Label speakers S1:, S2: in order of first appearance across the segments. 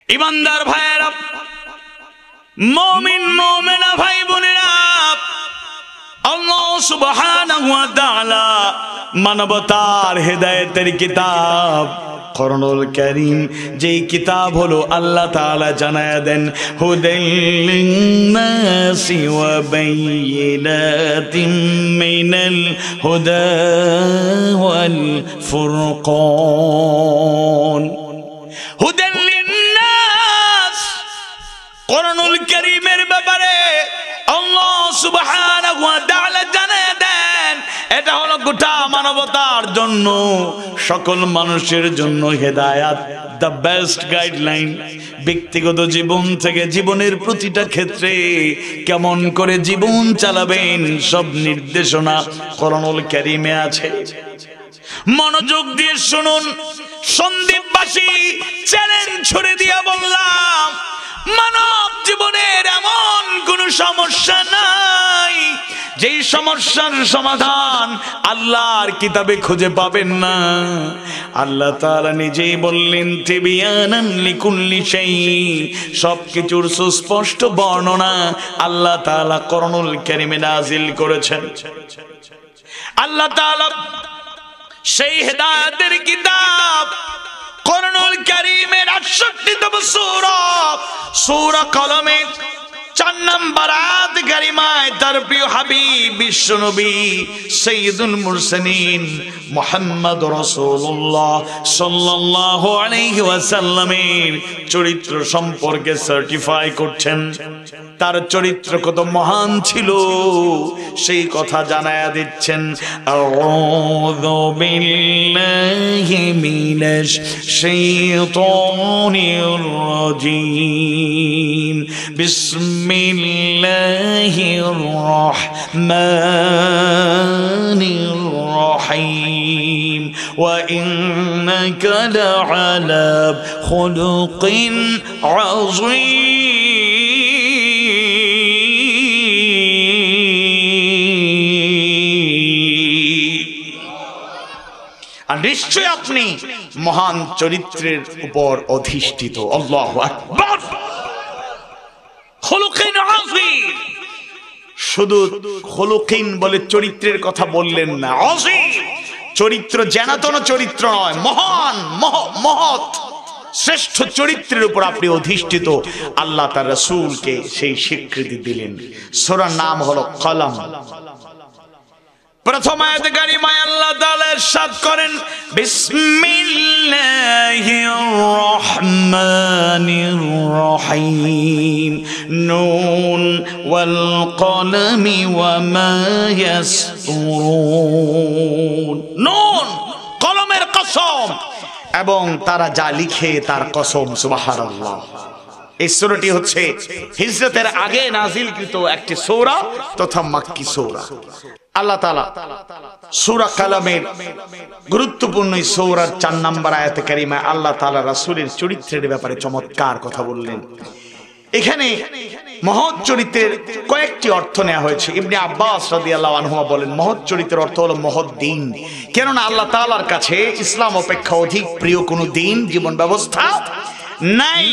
S1: ইমানদার ভাইয়েরা, মুমিন মুমিনা ভাই বোনেরা, আল্লাহ সুবহানাহু ওয়া তাআলা মানবতার হেদায়েতের কিতাব কোরআনুল কারীম, যেই কিতাব হলো আল্লাহ তাআলা জানায়া দেন হুদাল লিন্নাসি ওয়া বাইয়িনাতিম মিনাল হুদা ওয়াল ফুরকান। হুদাল লিন্নাস, কোরআনুল কারীমের ব্যাপারে আল্লাহ সুবহানাহু ওয়া তাআলা জানায়া দেন এটা হলো গোটা মানবতার জন্য, সকল মানুষের জন্য হেদায়াত, দ্য বেস্ট গাইডলাইন। ব্যক্তিগত জীবন থেকে জীবনের প্রতিটা ক্ষেত্রে কেমন করে জীবন চালাবেন সব নির্দেশনা কোরআনুল কারীমে আছে। মনোযোগ দিয়ে শুনুন। সন্দীপবাসী চ্যালেঞ্জ ছুড়ে দিয়ে বললাম, মানব জীবনের এমন কোন সমস্যা নাই যেই সমস্যার সমাধান আল্লাহর কিতাবে খুঁজে পাবেন না। আল্লাহ তাআলা নিজেই বললেন তিবিয়ানান লিকুল্লি শাই, সবকিছুর সুস্পষ্ট বর্ণনা আল্লাহ তাআলা কোরআনুল কারীমে নাজিল করেছেন। আল্লাহ তাআলা সেই হেদায়েতের কিতাব কোরআনুল কারীমের ৬৮তম সূরা, সূরা কলমের ৪ নম্বর আয়াত কারিমায় তার প্রিয় হাবিব বিশ্বনবী সাইয়্যিদুল মুরসালিন মুহাম্মদ রাসূলুল্লাহ সাল্লাল্লাহু আলাইহি ওয়াসাল্লামের চরিত্র সম্পর্কে সার্টিফাই করছেন। তার চরিত্র কত মহান ছিল সেই কথা জানায়া দিচ্ছেন। আউযু বিল্লাহি মিনাশ শাইতানির রাজীম, বিসমিল্লাহির রহমানির রহিম, ওয়া ইন্নাকা লাআলা খুলুকিন আযীম। আর নিশ্চয় আপনি মহান চরিত্রের উপর অধিষ্ঠিত। আল্লাহু আকবার। খুলুকিন আযীম, শুধু খুলুকিন বলে চরিত্রের কথা বললেন না, আযীম চরিত্র যেন চরিত্র নয়, মহান মহৎ শ্রেষ্ঠ চরিত্রের উপর আপনি অধিষ্ঠিত। আল্লাহ তার রাসূলকে সেই স্বীকৃতি দিলেন। সূরার নাম হলো কলম। প্রথম আয়াতে কারিমায় আল্লাহ তাআলা ইরশাদ করেন বিসমিল্লাহির রহমানির রহিম, নুন ওয়াল কলমি ওয়া মা ইয়াসতুরুন। নুন, কলমের কসম, এবং তারা যা লিখে তার কসম। সুবহানাল্লাহ। এই সূরাটি হচ্ছে হিজরতের আগে নাজিলকৃত একটি সূরা তথা মাক্কি সূরা। আল্লাহ তাআলা সূরা কলমের গুরুত্বপূর্ণ এই সূরার ৪ নম্বর আয়াতে কারিমায় আল্লাহ তাআলা রাসূলের চরিত্রের ব্যাপারে চমৎকার কথা বললেন। এখানে মহৎ চরিত্রের কয়েকটি অর্থ নেওয়া হয়েছে। ইবনে আব্বাস রাদিয়াল্লাহু আনহু বলেন মহৎ চরিত্রের অর্থ হলো মহৎ দিন, কেননা আল্লাহ তাআলার কাছে ইসলাম অপেক্ষা অধিক প্রিয় কোনো দিন জীবন ব্যবস্থা নাই।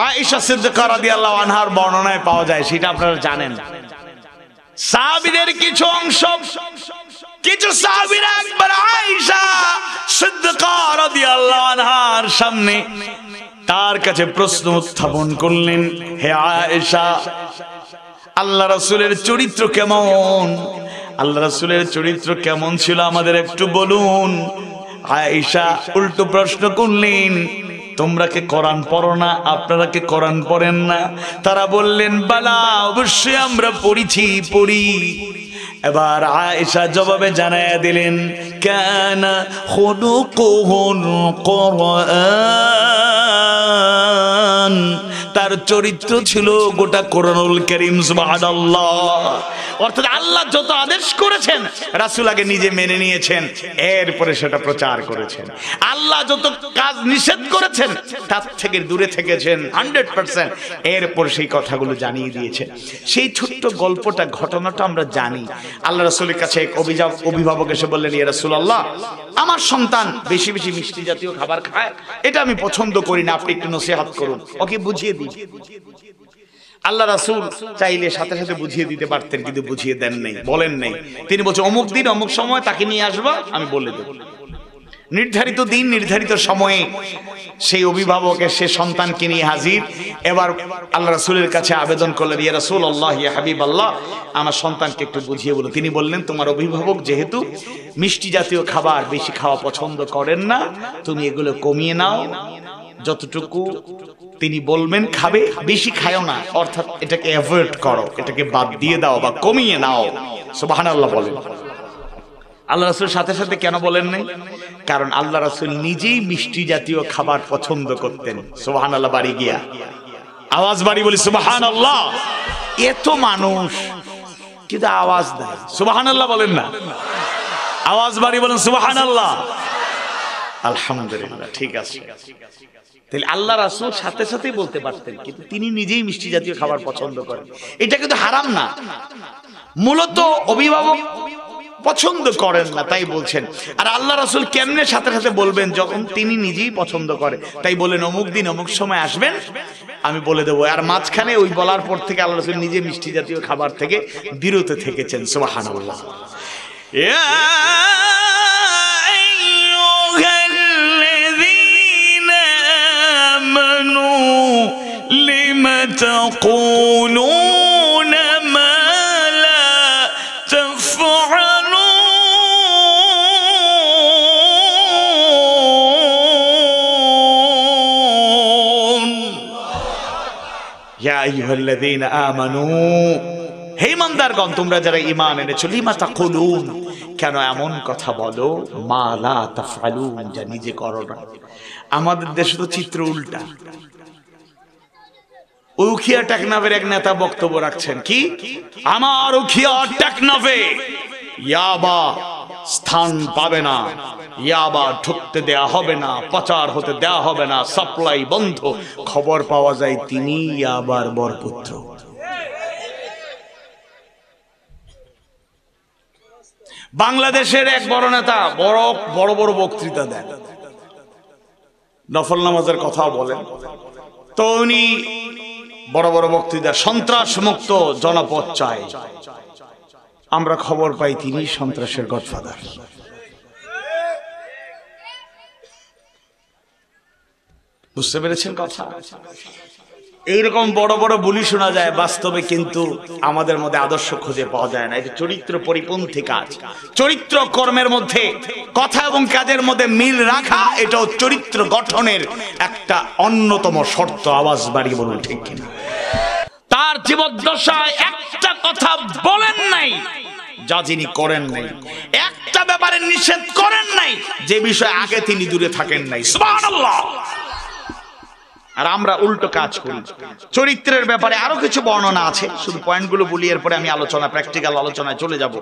S1: আয়েশা সিদ্দিকা রাদিয়াল্লাহু আনহার বর্ণনায় পাওয়া যায়, সেটা আপনারা জানেন। সাহাবীদের কিছু অংশ, কিছু সাহাবীরা একবার আয়েশা সিদ্দিকা রাদিয়াল্লাহু আনহার সামনে তার কাছে প্রশ্ন উত্থাপন করলেন, হে আয়েশা, আল্লাহ রাসূলের চরিত্র কেমন? আল্লাহ রাসূলের চরিত্র কেমন ছিল আমাদের একটু বলুন। আয়েশা উল্টো প্রশ্ন করলেন, তোমরা কি কোরআন পড়ো না? আপনারা কি কোরআন পড়েন না? তারা বললেন, বালা, অবশ্যই আমরা পড়ি। এবার আয়েশা জবাবে জানায়া দিলেন, কানা খুলুকুহুল কুরআন, তার তার চরিত্র ছিল গোটা কোরআনুল কারীম সুবহানাল্লাহ। অর্থাৎ আল্লাহ যত আদেশ করেছেন রাসূল আগে নিজে মেনে নিয়েছেন, এরপরে সেটা প্রচার করেছেন। আল্লাহ যত কাজ নিষেধ করেছেন তার থেকে দূরে থেকেছেন 100%, এরপর সেই কথাগুলো জানিয়ে দিয়েছেন। সেই ছোট্ট গল্পটা, ঘটনাটা আমরা জানি। আল্লাহ রাসূলের কাছে এক অভিভাবক এসে বললেন, ইয়া রাসূলুল্লাহ, আমার সন্তান বেশি বেশি মিষ্টি জাতীয় খাবার খায়, এটা আমি পছন্দ করি না, আপনি একটু নসিহত করুন, ওকে বুঝিয়ে দিন। আল্লাহ রাসূল চাইলে সাথে সাথে বুঝিয়ে দিতে পারতেন, কিন্তু বুঝিয়ে দেন নাই, বলেন নাই। তিনি বলছেন অমুক দিন অমুক সময় তাকে নিয়ে আসবা, আমি বলে দেব। নির্ধারিত দিন নির্ধারিত সময়ে সেই অভিভাবকের সে সন্তানকে নিয়ে হাজির। এবার আল্লাহ রাসূলের কাছে আবেদন করলেন, ইয়া রাসূলুল্লাহ, ইয়া হাবিবাল্লাহ, আমার সন্তানকে একটু বুঝিয়ে বলো। তিনি বললেন, তোমার অভিভাবক যেহেতু মিষ্টি জাতীয় খাবার বেশি খাওয়া পছন্দ করেন না, তুমি এগুলো কমিয়ে নাও, যতটুকু তিনি বলবেন খাবে বেশি খায়ও না, অর্থাৎ এটাকে অ্যাভয়েড করো, এটাকে বাদ দিয়ে দাও বা কমিয়ে নাও। সুবহানাল্লাহ বলেন। আল্লাহ রাসূল সাথে সাথে কেন বলেন নাই? কারণ আল্লাহ রাসূল নিজেই মিষ্টি জাতীয় খাবার পছন্দ করতেন। সুবহানাল্লাহ, বাড়ি গিয়া আওয়াজ বাড়ি বলি সুবহানাল্লাহ। এত মানুষ কিন্তু আওয়াজ দেয়, সুবহানাল্লাহ বলেন না, আওয়াজ বাড়ি বলেন সুবহানাল্লাহ। আলহামদুলিল্লাহ, ঠিক আছে। তাহলে আল্লাহ রাসূল সাথে সাথেই বলতে পারতেন, কিন্তু তিনি নিজেই মিষ্টি জাতীয় খাবার পছন্দ করেন। এটা কিন্তু হারাম না, মূলত অভিভাবক পছন্দ করেন না তাই বলছেন। আর আল্লাহ রাসূল কেমনে সাথে সাথে বলবেন যখন তিনি নিজেই পছন্দ করে? তাই বলেন অমুক দিন অমুক সময় আসবেন, আমি বলে দেবো। আর মাঝখানে ওই বলার পর থেকে আল্লাহ রাসূল নিজে মিষ্টি জাতীয় খাবার থেকে বিরত থেকেছেন। সুবহানাল্লাহ। লিমা তাকুলুনা মা লা তাফআলুন। ইয়া আইয়ুহাল্লাযীনা আমানু, হে ঈমানদারগণ, তোমরা যারা ঈমান এনেছো, লিমা তাকুলুন, কেন এমন কথা বলো, মা লা তাফআলুন, যা নিজে করো না। আমাদের দেশে তো চিত্র উল্টা। উখিয়া টেকনাফের এক নেতা বক্তব্য রাখছেন, কি আমার উখিয়া টেকনাফে ইয়াবা স্থান পাবে না, ইয়াবা ঢুকতে দেয়া হবে না, পাচার হতে দেয়া হবে না, সাপ্লাই বন্ধ। খবর পাওয়া যায় তিনি ইয়াবার বরপুত্র। বাংলাদেশের এক বড় নেতা বড় বড় বড় বক্তৃতা দেন, নফল নামাজের কথাও বলেন। তো উনি বড় বড় বক্তৃতা, সন্ত্রাস মুক্ত জনপদ চাই। আমরা খবর পাই তিনি সন্ত্রাসের গডফাদার। বুঝতে পেরেছেন কথা? এইরকম বড় বড় বুলি শোনা যায়, বাস্তবে কিন্তু আমাদের মধ্যে আদর্শ খুঁজে পাওয়া যায় না। এটা চরিত্র পরিপন্থী কাজ। চরিত্র কর্মের মধ্যে, কথা এবং কাজের মধ্যে মিল রাখা, এটাও চরিত্র গঠনের একটা অন্যতম শর্ত। আওয়াজ বাড়িয়ে বলুন ঠিক কিনা? তার জীবদ্দশায় একটা কথা বলেন নাই যা যিনি করেন নাই, একটা ব্যাপারে নিষেধ করেন নাই যে বিষয়ে আগে তিনি দূরে থাকেন নাই। সুবহানাল্লাহ। আর আমরা উল্টো কাজ করি। চরিত্রের ব্যাপারে আরো কিছু বর্ণনা আছে, শুধু পয়েন্টগুলো বলি, এরপরে আমি প্র্যাকটিক্যাল আলোচনায় চলে যাব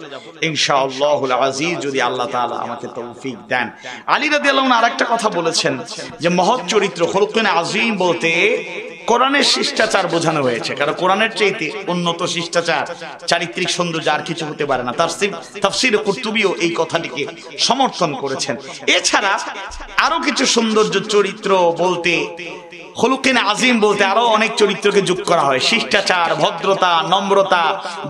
S1: ইনশাআল্লাহুল আজিজ, যদি আল্লাহ তাআলা আমাকে তৌফিক দেন। আলী রাদিয়াল্লাহু আনহু আরেকটা কথা বলেছেন যে মহৎ চরিত্র, খুলকুন আযীম বলতে কোরআনের শিষ্টাচার বোঝানো হয়েছে। কারণ কোরআনের চাইতে উন্নত শিষ্টাচার, চারিত্রিক সৌন্দর্য আর কিছু হতে পারে না। তাফসীর কুরতুবীও এই কথাটিকে সমর্থন করেছেন। এছাড়া আরো কিছু সৌন্দর্য চরিত্র বলতে, খুলুকিন আযীম বলতে আরো অনেক চরিত্রকে যোগ করা হয়। শিষ্টাচার, ভদ্রতা, নম্রতা,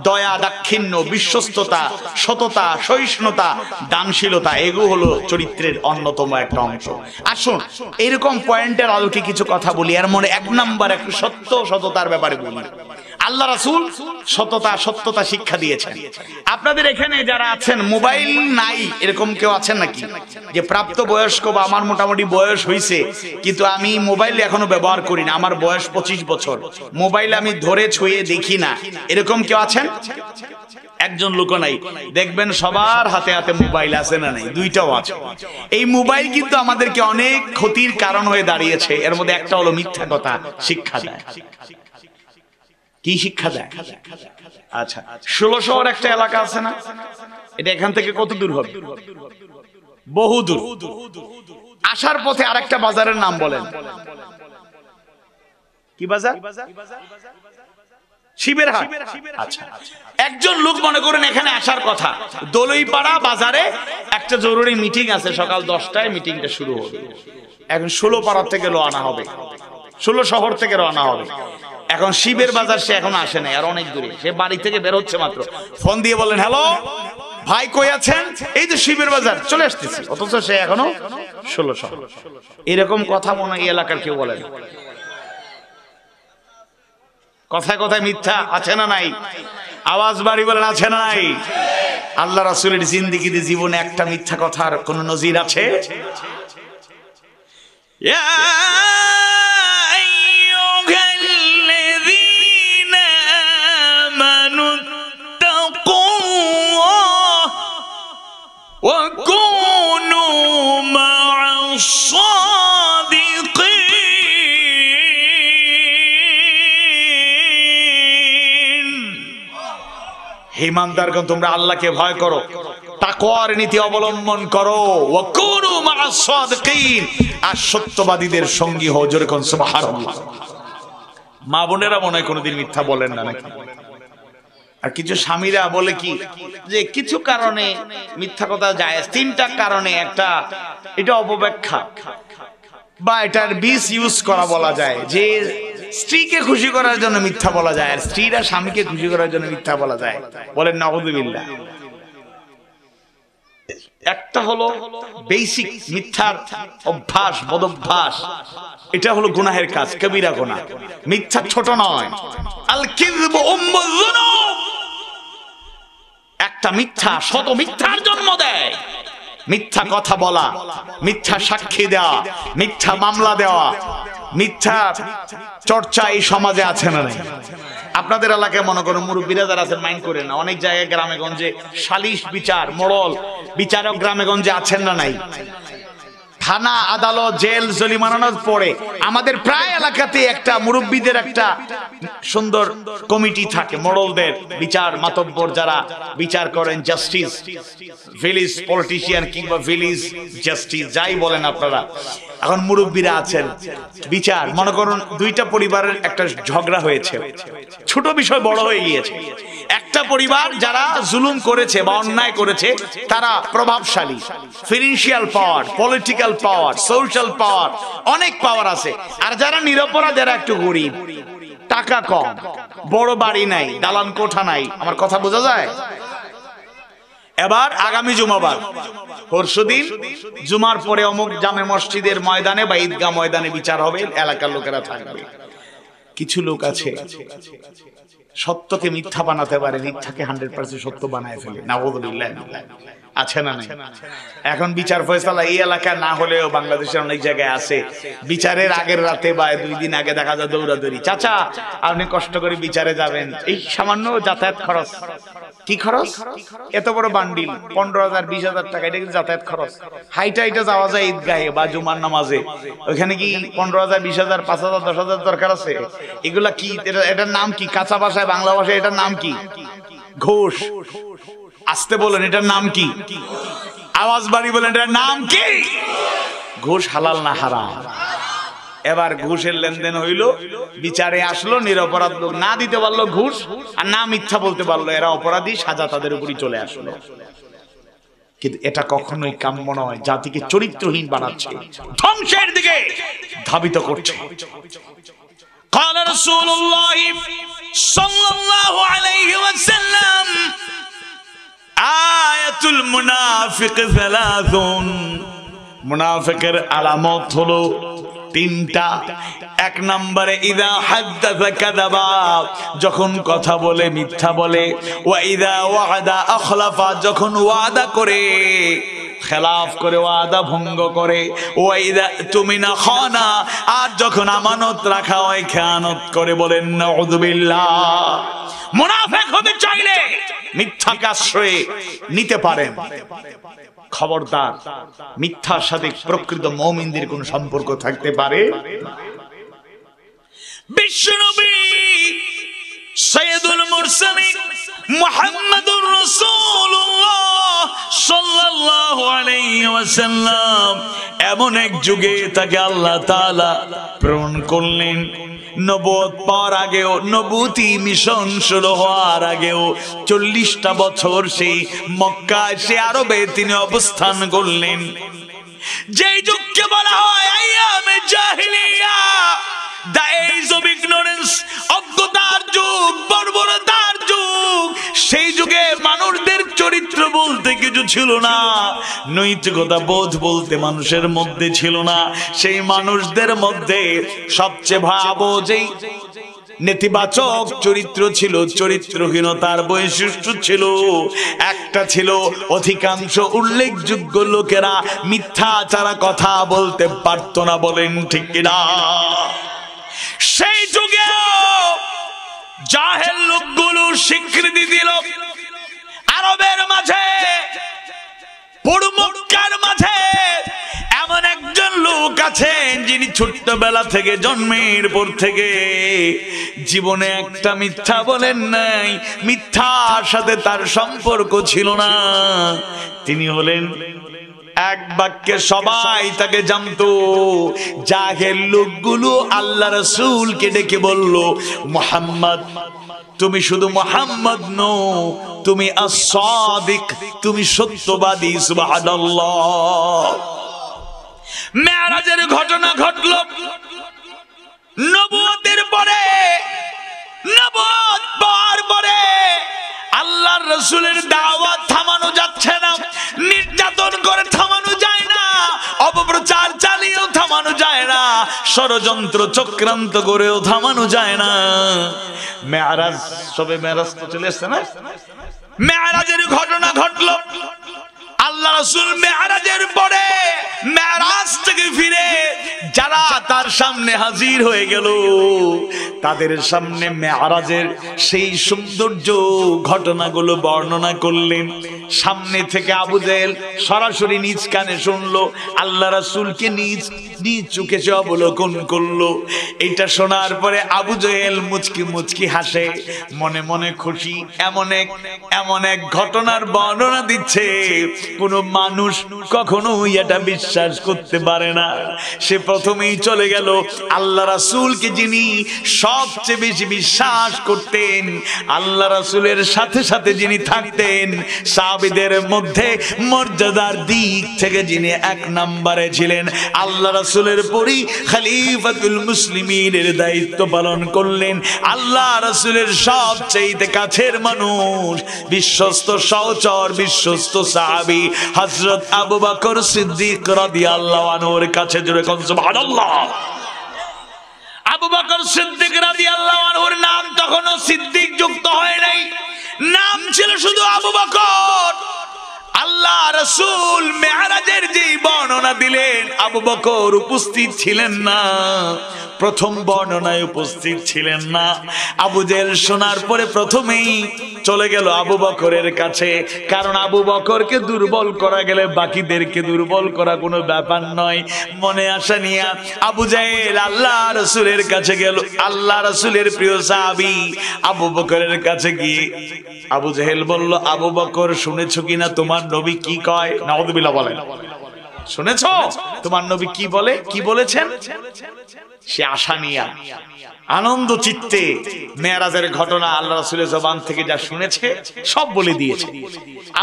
S1: দয়া, দাক্ষিণ্য, বিশ্বস্ততা, সততা, সহিষ্ণুতা, দানশীলতা, এগুলো হলো চরিত্রের অন্যতম একটা অংশ। আসুন এরকম পয়েন্টের আলোকে কিছু কথা বলি। এর মনে এক নাম্বার একটু সততার ব্যাপারে বলি। আল্লাহ রাসূল সত্যতা শিক্ষা দিয়েছেন। আপনাদের এখানে যারা আছেন মোবাইল নাই এরকম কেউ আছেন নাকি? যে প্রাপ্ত বয়স্ক বা আমার মোটামুটি বয়স হয়েছে কিন্তু আমি মোবাইল এখনো ব্যবহার করি না, আমার বয়স 25 বছর, মোবাইল আমি ধরে ছুঁয়ে দেখি না, এরকম কেউ আছেন? একজন লোক নাই, দেখবেন সবার হাতে হাতে মোবাইল আছে না নাই, দুইটাও আছে। এই মোবাইল কিন্তু আমাদেরকে অনেক ক্ষতির কারণ হয়ে দাঁড়িয়েছে। এর মধ্যে একটা হলো মিথ্যা কথা শিক্ষা দেয়। কি শিক্ষা দেয়? আচ্ছা, 1600 একটা এলাকা আছে না, এটা এখান থেকে কত দূর হবে? বহু দূর। আসার পথে আরেকটা বাজারের নাম বলেন। কি বাজার? শিবের হাট। আচ্ছা, একজন লোক মনে করেন এখানে আসার কথা, দলইপাড়া বাজারে একটা জরুরি মিটিং আছে, সকাল 10টায় মিটিংটা শুরু হবে। এখন 16 পাড়া থেকে রওনা হবে, 16 শহর থেকে রওনা হবে। এখন শিবের বাজার সে এখন আসে নাই, আর অনেক দূরে, সে বাড়ি থেকে বের হচ্ছে মাত্র। ফোন দিয়ে বলেন, হ্যালো ভাই কই আছেন? এই যে শিবের বাজার, চলে আসতেছি। অথচ সে এখনো 16 শহর। এরকম কথা মনে হয় এই এলাকার কেউ বলেন? কথায় কথায় মিথ্যা আছে না নাই? আওয়াজ বাড়ি বলেন, আছে না নাই? আল্লাহ রাসূলের জিন্দেগিতে জীবনে একটা মিথ্যা কথার কোন নজির আছে? ইমানদারগণ, তোমরা আল্লাহকে ভয় করো, তাকওয়ার নীতি অবলম্বন করো, ওয়া কুনু মা'আস সাদিকিন, আর সত্যবাদীদের সঙ্গী হও। জোরে কোন সুবহানাল্লাহ। মা বোনেরা মনে হয় কোনোদিন মিথ্যা বলেন না নাকি? আর কিছু স্বামীরা বলে কি যে কিছু কারণে মিথ্যা কথা জায়েজ, 3টা কারণে। একটা, এটা অপব্যাখ্যা বা এটার বিস ইউজ করা বলা যায়, যে স্ত্রীকে খুশি করার জন্য মিথ্যা বলা যায়, আর স্ত্রীরা স্বামীকে খুশি করার জন্য মিথ্যা বলা যায়। বলেন নাউযুবিল্লাহ। একটা হলো বেসিক মিথ্যার অভ্যাস, বদভ্যাস, এটা হলো গুনাহের কাজ, কবিরা গুনাহ। মিথ্যা ছোট নয়। আল কিযবু উম্মুয যুনুব। একটা মিথ্যা শত মিথ্যার জন্ম দেয়। মিথ্যা কথা বলা, মিথ্যা সাক্ষী দেওয়া, মিথ্যা মামলা দেওয়া, মিথ্যা চর্চা এই সমাজে আছে না নাই? আপনাদের এলাকায় মনে করুন মুরব্বীরা যারা আছেন মাইন্ড করেন না, অনেক জায়গায় গ্রামে গঞ্জে সালিশ বিচার, মোড়ল বিচারক গ্রামে গঞ্জে আছেন না নাই? থানা, আদালত, জেল, জরিমানার পরে আমাদের প্রায় এলাকাতে একটা মুরব্বীদের একটা সুন্দর কমিটি থাকে, মোড়লদের, বিচার মাতব্বর যারা বিচার করেন, জাস্টিস, ভিলেজ পলিটিশিয়ান কিংবা ভিলেজ জাস্টিস যাই বলেন আপনারা। এখন মুরব্বীরা আছেন, বিচার, মনে করুন 2টা পরিবারের একটা ঝগড়া হয়েছে, ছোট বিষয় বড় হয়ে গিয়েছে। একটা পরিবার যারা জুলুম করেছে বা অন্যায় করেছে, তারা প্রভাবশালী, ফিনান্সিয়াল পাওয়ার, পলিটিক্যাল পাওয়ার, সোশ্যাল পাওয়ার, অনেক পাওয়ার আছে। আর যারা নিরপরাধ, এরা একটু গরিব, টাকা কম, বড় বাড়ি নাই, দালান কোঠা নাই। আমার কথা বোঝা যায়? এবার আগামী জুমাবার, পরশুদিন জুমার পরে অমুক জামে মসজিদের ময়দানে বা ঈদগাহ ময়দানে বিচার হবে, এলাকার লোকেরা থাকবে। কিছু লোক আছে সত্যকে মিথ্যা বানাতে পারে, মিথ্যাকে 100% সত্য বানায় ফেলে। নাউযুবিল্লাহ। আছে না নাই? এখন বিচার ফয়সালা এই এলাকা না হলেও বাংলাদেশের অনেক জায়গায় আছে। বিচারের আগের রাতে বা 2 দিন আগে দেখা যায় দৌড়াদৌড়ি, চাচা আপনি কষ্ট করে বিচারে যাবেন, এই সামান্য যাতায়াত খরচ। কি খরচ? এত বড় বান্ডিল 15,000 20,000 টাকা, এটা কি যাতায়াত খরচ? হাইটা হাইটা যাওয়া যায় ঈদগাহে বা জুমার নামাজে, ওইখানে কি 15,000 20,000 5,000 10,000 দরকার আছে? এগুলা কি? এটার নাম কি? কাঁচা ভাষায়, বাংলা ভাষায় এটার নাম কি? ঘুষ। আসতে বলেন, এটার নাম কি? আওয়াজ বাড়ি বলেন, এটার নাম কি? ঘুষ হালাল না হারাম? এবার ঘুষের লেনদেন হইল, বিচারে আসলো, নিরপরাধ লোক না দিতে পারলো ঘুষ, আর না মিথ্যা বলতে পারলো, এরা অপরাধী, সাজা তাদের উপরই চলে আসলো। কিন্তু এটা কখনোই কাম্য নয়, জাতিকে চরিত্রহীন বানাচ্ছে, ধ্বংসের দিকে ধাবিত করছে। قال رسول الله صلى الله عليه وسلم آية المنافق ثلاث। মুনাফিকের আলামত হলো 3টা। 1 নম্বরে ইদা হাদাসা কাযাবা, যখন কথা বলে মিথ্যা বলে। ওয়া ইদা ওয়াদা আখলাফা, যখন ওয়াদা করে খেলাফ করে, ওয়াদা ভঙ্গ করে। ওয়া ইদা তুমিনা খানা, আর যখন আমানত রাখা হয় খেয়ানত করে। বলেন নাউযুবিল্লাহ। মুনাফিক হতে চাইলে মিথ্যাকে আশ্রয়ে নিতে পারেন, খবরদার মিথ্যার সাথে প্রকৃত মুমিনদের কোন সম্পর্ক থাকতে পারে। বিশ্বনবী সাইয়্যিদুল মুরসালিন মুহাম্মাদুর রাসূলুল্লাহ সাল্লাল্লাহু আলাইহি ওয়াসাল্লাম এমন এক যুগে তাকে আল্লাহ তাআলা প্রেরণ করলেন। নবুয়ত পাওয়ার আগেও, নবুতি মিশন শুরু হওয়ার আগেও 40টা বছর সেই মক্কা, সে আরবে তিনি অবস্থান করলেন। যেই যুগকে বলা হয় আইয়ামে জাহিলিয়া, the age of ignorance, অজ্ঞতার যুগ, বর্বরতার যুগ। সেই যুগে মানুষদের চরিত্র বলতে কিছু ছিল না, নৈতিকতা বোধ বলতে মানুষের মধ্যে ছিল না। সেই মানুষদের মধ্যে সবচেয়ে ভয়াবহ যেই নেতিবাচক চরিত্র ছিল, চরিত্রহীনতার বৈশিষ্ট্য ছিল, একটা ছিল অধিকাংশ উল্লেখযোগ্য লোকেরা মিথ্যা ছাড়া কথা বলতে পারত না। বলেন ঠিক কিনা? সেই যুগে জাহেল লোকগুলো স্বীকৃতি দিল আরবের মাঝে, পুরো মক্কার মাঝে এমন একজন লোক আছেন যিনি ছোট্টবেলা থেকে, জন্মের পর থেকে জীবনে একটা মিথ্যা বলেন নাই, মিথ্যার সাথে তার সম্পর্ক ছিল না। তিনি হলেন, এক বাক্যে সবাই তাকে জানতো। জাহেল লোকগুলো আল্লাহ রাসূলকে ডেকে বলল, মুহাম্মদ, তুমি শুধু মুহাম্মদ নও, তুমি আস-সাদিক, তুমি সত্যবাদী। সুবহানাল্লাহ। মেরাজের ঘটনা ঘটল নবুয়তের পরে, নবুয়ত পাওয়ার পরে আল্লাহর রাসূলের দাওয়াত থামানো যাচ্ছে না, নির্যাতন করে থামানো যায় না, অপপ্রচার চালিয়েও থামানো যায় না, ষড়যন্ত্র চক্রান্ত করেও থামানো যায় না। মেরাজ, সবে মেরাজ তো চলে এসছে না? মেরাজের ঘটনা ঘটল। আল্লাহ রাসূল মেরাজের পরে, মেরাজ থেকে ফিরে যারা তার সামনে হাজির হয়ে গেল, তাদের সামনে মেরাজের সেই সৌন্দর্য ঘটনাগুলো বর্ণনা করলেন। সামনে থেকে আবু জেহেল সরাসরি নিজ কানে শুনলো, আল্লাহ রাসূলকে নিজ চোখে সে অবলোকন করলো। এটা শোনার পরে আবু জেহেল মুচকি মুচকি হাসে, মনে মনে খুশি। এমন এক ঘটনার বর্ণনা দিচ্ছে, কোন মানুষ কখনোই এটা বিশ্বাস করতে পারে না। সে প্রথমেই চলে গেল আল্লাহ রাসূলকে, যিনি সবচেয়ে বেশি বিশ্বাস করতেন, আল্লাহ রাসূলের সাথে সাথে যিনি থাকতেন, সাহাবীদের মধ্যে মর্যাদার দিক থেকে যিনি এক নম্বরে ছিলেন, আল্লাহ রাসূলের পরই খলিফাতুল মুসলিমিনের দায়িত্ব পালন করলেন। আল্লাহ রাসূলের সবচেয়ে কাছের মানুষ, বিশ্বস্ত সহচর, বিশ্বস্ত সাহাবী হযরত আবু বকর সিদ্দিক রাদিয়াল্লাহু আনহুর কাছে। জোরে কোন সুবহানাল্লাহ। আবু বকর সিদ্দিক রাদিয়াল্লাহু আনহুর নাম তখনও সিদ্দিক যুক্ত হয় নাই, নাম ছিল শুধু আবু বকর। আল্লাহ রাসূল মেরাজের যে বর্ণনা দিলেন, আবু বকর উপস্থিত ছিলেন না, প্রথম বর্ণনায় উপস্থিত ছিলেন না। আবু জেহেল শোনার পরে প্রথমেই চলে গেল আবু বকরের কাছে, কারণ আবু বকরকে দুর্বল করা গেলে বাকিদেরকে দুর্বল করা কোনো ব্যাপার নয়। মনে আশা নিয়ে আবু জেহেল আল্লাহ রাসূলের কাছে গেল। আল্লাহ রাসূলের প্রিয় সাহাবী আবু বকরের কাছে গিয়ে আবু জেহেল বলল, আবু বকর, শুনেছো কিনা তোমার নবী কি কয়? নাউযুবিল্লাহ বলেন, শুনেছো তোমার নবী কি বলে, কি বলেছেন? সে আশা নিয়া আনন্দ চিত্তে মেরাজের ঘটনা আল্লাহ রাসূলের জবান থেকে যা শুনেছে সব বলে দিয়েছে।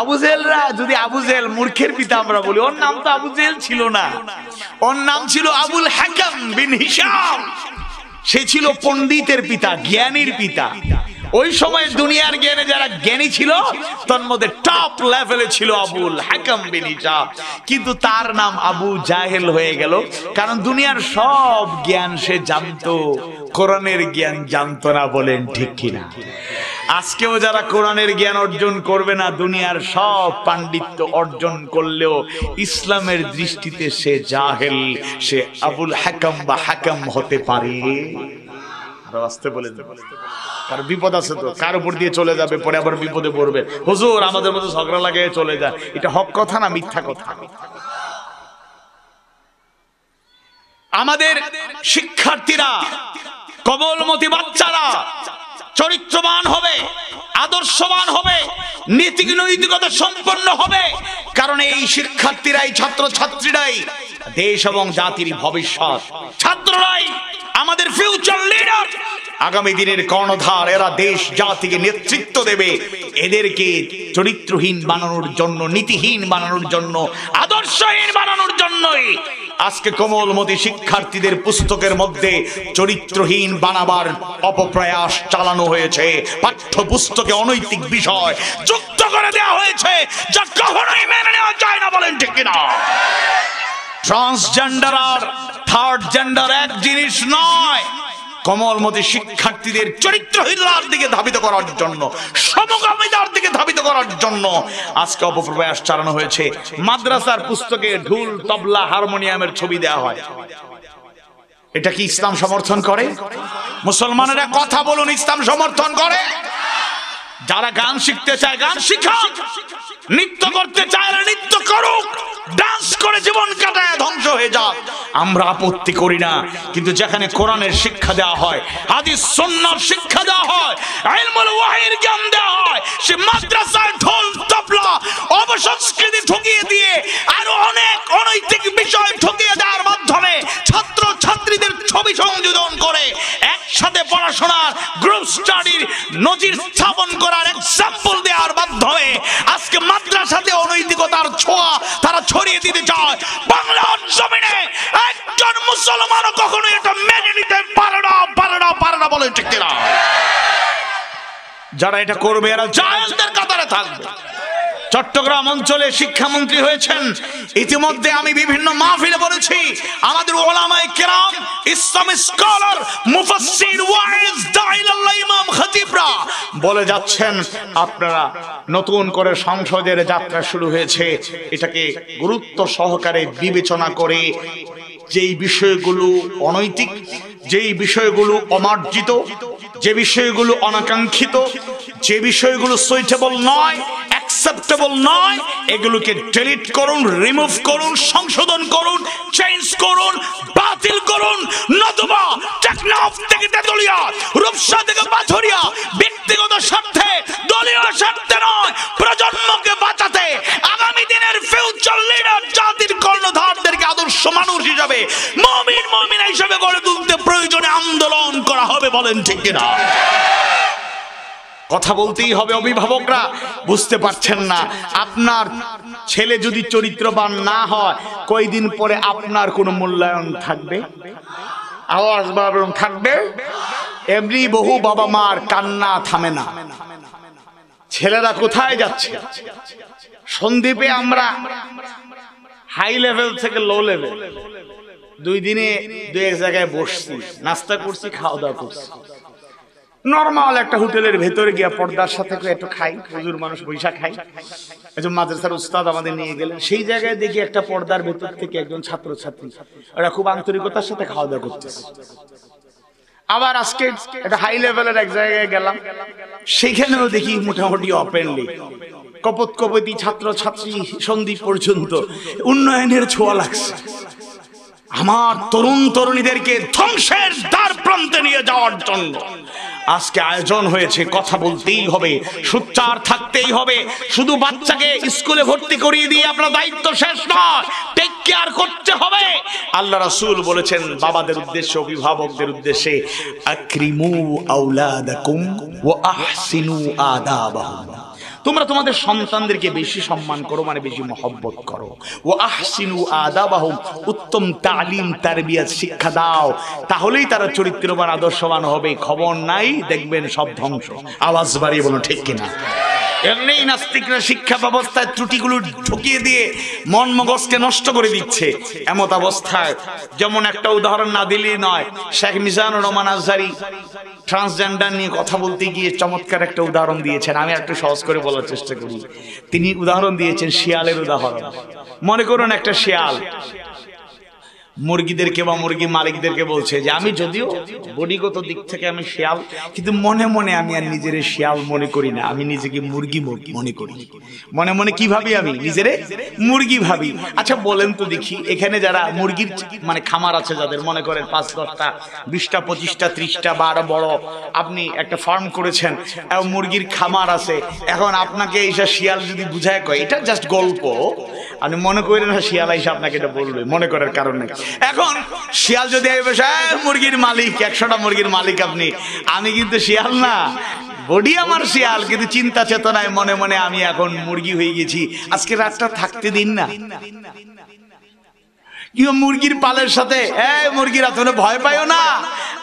S1: আবু জেহেলরা, যদি আবু জেহেল মূর্খের পিতা আমরা বলি, ওর নাম তো আবু জেহেল ছিল না, ওর নাম ছিল আবুল হাকাম বিন হিশাম। সে ছিল পণ্ডিতের পিতা, জ্ঞানীর পিতা। ওই সময় দুনিয়ার জ্ঞানে যারা জ্ঞানী ছিল তার মধ্যে টপ লেভেলে ছিল আবুল হাকাম বিন হিশাম, কিন্তু তার নাম আবু জাহেল হয়ে গেল, কারণ দুনিয়ার সব জ্ঞান সে জানতো, কোরআনের জ্ঞান জানতো না। বলেন ঠিক কিনা? আজকেও যারা কোরআনের জ্ঞান অর্জন করবে না, দুনিয়ার সব পাণ্ডিত্য অর্জন করলেও ইসলামের দৃষ্টিতে সে জাহেল, সে আবুল হাকাম বা হাকাম হতে পারে। আসতে বলে কার বিপদ আছে তো, কার উপর দিয়ে চলে যাবে, পরে আবার বিপদে পড়বে। হুজুর আমাদের মধ্যে ঝগড়া লাগে চলে যায়, এটা হক কথা না মিথ্যা কথা? আমাদের শিক্ষার্থীরা, কমলমতি বাচ্চারা চরিত্রবান হবে, আদর্শবান হবে, নীতি নৈতিকতা সম্পন্ন হবে, কারণ এই শিক্ষার্থীরাই, ছাত্র ছাত্রীরাই দেশ এবং জাতির ভবিষ্যৎ। ছাত্ররাই আমাদের ফিউচার লিডার, আগামী দিনের কর্ণধার। এরা দেশ জাতিকে নেতৃত্ব দেবে। এদেরকে চরিত্রহীন বানানোর জন্য, নীতিহীন বানানোর জন্য, আদর্শহীন বানানোর জন্যই আজকে কোমলমতি শিক্ষার্থীদের পুস্তকের মধ্যে চরিত্রহীন বানাবার অপপ্রয়াস চালানো হয়েছে। পাঠ্যপুস্তকে অনৈতিক বিষয় যুক্ত করে দেওয়া হয়েছে, যা কখনোই মেনে নেওয়া যায় না। বলেন ঠিক কিনা? ট্রান্সজেন্ডার আর থার্ড জেন্ডার এক জিনিস নয়। কোমলমতি শিক্ষার্থীদের চরিত্রহীনতার দিকে ধাবিত করার জন্য, সমকামিতার দিকে ধাবিত করার জন্য আজকে অপপ্রয়াস চালানো হয়েছে। মাদ্রাসার পুস্তকে ঢোল, তবলা, হারমোনিয়ামের ছবি দেওয়া হয়। এটা কি ইসলাম সমর্থন করে? মুসলমানেরা কথা বলুন, ইসলাম সমর্থন করে? যারা গান শিখতে চায় গান শিখাক, নৃত্য করতে চায় নৃত্য করুক, ডান্স করে জীবন কাটায় ধ্বংস হয়ে যাক, আমরা আপত্তি করি না। কিন্তু যেখানে কোরআনের শিক্ষা দেওয়া হয়, হাদিস সুন্নাহর শিক্ষা দেওয়া হয়, ইলমুল ওয়াহির জ্ঞান দেওয়া হয়, সে মাদ্রাসার ঢোল, তবলা, অপসংস্কৃতি ঢুকিয়ে দিয়ে আরো অনেক অনৈতিক বিষয় ঢুকিয়ে দেওয়ার মাধ্যমে ছাত্র ছাত্রীদের ছবি সংযোজন করে একসাথে পড়াশোনার গ্রুপ স্টাডির নজির স্থাপন করার এক্সাম্পল দেওয়ার মাধ্যমে আজকে মাদ্রাসাতে অনৈতিকতার ছোঁয়া তারা ছড়িয়ে দিতে চায়। বাংলার জমিনে একজন মুসলমানও কখনো এটা মেনে নিতে পারে না, পারে না, পারে না। বলেন ঠিক কিনা? যারা এটা করবে এরা জাহেলদের কাতারে থাকবে। চট্টগ্রাম অঞ্চলে শিক্ষামন্ত্রী হয়েছেন, ইতিমধ্যে আমি বিভিন্ন মাহফিলে বলেছি, আমাদের উলামায়ে কেরাম, ইসলামিক স্কলার, মুফাসসির, ওয়াইজ, দাঈলুল্লাহ, ইমাম, খতিবরা বলে যাচ্ছেন আপনারা নতুন করে সংসদের যাত্রা শুরু হয়েছে, এটাকে গুরুত্ব সহকারে বিবেচনা করে যেই বিষয়গুলো অনৈতিক, যেই বিষয়গুলো অমার্জিত, যে বিষয়গুলো অনাকাঙ্ক্ষিত, যে বিষয়গুলো সুইটেবল নয়, অ্যাকসেপ্টেবল নয়, এগুলোকে ডিলিট করুন, রিমুভ করুন, সংশোধন করুন, চেঞ্জ করুন, বাতিল করুন। নতুবা টেকনাফ থেকে তেতুলিয়া, রূপসা থেকে পাথরিয়া, ব্যক্তিগত স্বার্থে, দলীয় স্বার্থে নয়, প্রজন্মকে বাঁচাতে, আগামী দিনের ফিউচার লিডার, জাতির কর্ণধারদেরকে আদর্শ মানুষ হিসাবে, মুমিন মুমিনা হিসাবে গড়ে তুলতে প্রয়োজনে আন্দোলন করা হবে। বলেন ঠিক কিনা? কথা বলতেই হবে। অভিভাবকরা বুঝতে পারছেন না, আপনার ছেলে যদি চরিত্রবান না হয়, কয়দিন পরে আপনার কোনো মূল্যায়ন থাকবে? আওয়াজ বাড়ানো থাকবে? এমনি বহু বাবা মার কান্না থামে না। ছেলেরা কোথায় যাচ্ছে? সন্দ্বীপে আমরা হাই লেভেল থেকে লো লেভেল 2 দিনে 2 এক জায়গায় বসছি, নাস্তা করছি, খাওয়া দাওয়া করছি। নরমাল একটা হোটেলের ভেতরে গিয়া পর্দার সাথে একটু খাই, হুজুর মানুষ বৈশা খাই। একজন মাদ্রাসার উস্তাদ আমাদের নিয়ে গেলেন, সেই জায়গায় দেখি একটা পর্দার ভেতর থেকে একজন ছাত্র ছাত্রী, ওরা খুব আন্তরিকতার সাথে খাওয়া দাওয়া করতেছে। আবার আজকে একটা হাই লেভেলের এক জায়গায় গেলাম, সেখানেও দেখি মোটামুটি ওপেনলি কপত কপতি ছাত্র ছাত্রী সন্ধ্যা পর্যন্ত উন্নয়নের ছোঁয়া লাগছে। আমার তরুণ তরুণীদেরকে ধ্বংসের দ্বার প্রান্তে নিয়ে যাওয়ার জন্য আজকে আয়োজন হয়েছে। কথা বলতেই হবে, সোচ্চার থাকতেই হবে। শুধু বাচ্চাকে স্কুলে ভর্তি করিয়ে দিয়ে আপনার দায়িত্ব শেষ নয়, টেক কেয়ার করতে হবে। আল্লাহ রাসূল বলেছেন বাবাদের উদ্দেশ্যে, অভিভাবকদের উদ্দেশ্যে, আকরিমু আওলাদাকুম ওয়া আহসিনু আদাবাহুম, তোমরা তোমাদের সন্তানদেরকে বেশি সম্মান করো, মানে বেশি মহব্বত করো। ওয়া আহসিনু আদাবাহুম, উত্তম তালিম তারবিয়াত শিক্ষা দাও, তাহলেই তারা চরিত্রবান আদর্শবান হবে। খবর নাই, দেখবেন সব ধ্বংস। আওয়াজ বাড়িয়ে বলো ঠিক কিনা? এমনি নাস্তিকরা শিক্ষা ব্যবস্থায় ত্রুটিগুলো ঢুকিয়ে দিয়ে মন মগজকে নষ্ট করে দিচ্ছে। এমত অবস্থায় যেমন একটা উদাহরণ না দিলেই নয়, শেখ মিজানুর রহমান আজহারী ট্রান্সজেন্ডার নিয়ে কথা বলতে গিয়ে চমৎকার একটা উদাহরণ দিয়েছেন। আমি একটু সহজ করে বলার চেষ্টা করি। তিনি উদাহরণ দিয়েছেন শিয়ালের উদাহরণ। মনে করুন একটা শিয়াল, মুরগিদেরকে বা মুরগি মালিকদেরকে বলছে যে আমি যদিও বডিগত দিক থেকে আমি শিয়াল, কিন্তু মনে মনে আমি আর নিজের শিয়াল মনে করি না, আমি নিজেকে মুরগি মনে করি। মনে মনে কি ভাবি? আমি নিজেরে মুরগি ভাবি। আচ্ছা বলেন তো দেখি, এখানে যারা মুরগির মানে খামার আছে, যাদের মনে করেন 5, 10টা, 20টা, 25টা, 30টা বা আরো বড় আপনি একটা ফার্ম করেছেন, মুরগির খামার আছে, এখন আপনাকে এইসব শিয়াল যদি বুঝায় কয় এটা জাস্ট গল্প, আপনি মনে করেন না শিয়াল এসে আপনাকে এটা বলবে, মনে করার কারণ নেই। এখন শিয়াল যদি মুরগির মালিক, 100টা মুরগির মালিক আপনি, আমি কিন্তু শিয়াল না, বডি আমার শিয়াল, কিন্তু চিন্তা চেতনায় মনে মনে আমি এখন মুরগি হয়ে গেছি, আজকে রাতটা থাকতে দিন না। মুরগির পালের সাথে মুরগিরা তুমি ভয় পাইও না,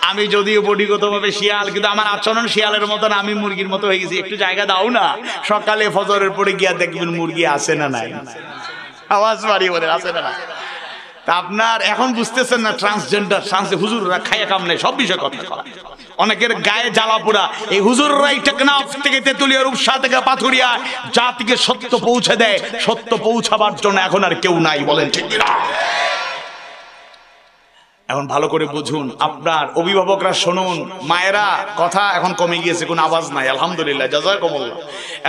S1: আমি যদিও বডিগত ভাবে শিয়াল, কিন্তু আমার আচরণ শিয়ালের মতন, আমি মুরগির মতো হয়ে গেছি, একটু জায়গা দাও না। সকালে ফজরের পরে গিয়া দেখবেন মুরগি আসে না নাই, আওয়াজ বাড়িয়ে বলে আসে না। তা আপনার এখন বুঝতেছেন না ট্রান্সজেন্ডার হুজুররা খাইয়া কাম নেই, সব বিষয়ে কথা কয়। অনেকের গায়ে জ্বালা পোড়া, এই হুজুররাই টেকনাফ থেকে তেতুলিয়া, রূপসা থেকে পাথুরিয়া জাতিকে সত্য পৌঁছে দেয়। সত্য পৌঁছাবার জন্য এখন আর কেউ নাই, বলেন ঠিক না? এখন ভালো করে বুঝুন, আপনার অভিভাবকরা শুনুন, মায়েরা কথা এখন কমে গিয়েছে, কোনো আওয়াজ নাই, আলহামদুলিল্লাহ, জাযাকুমুল্লাহ।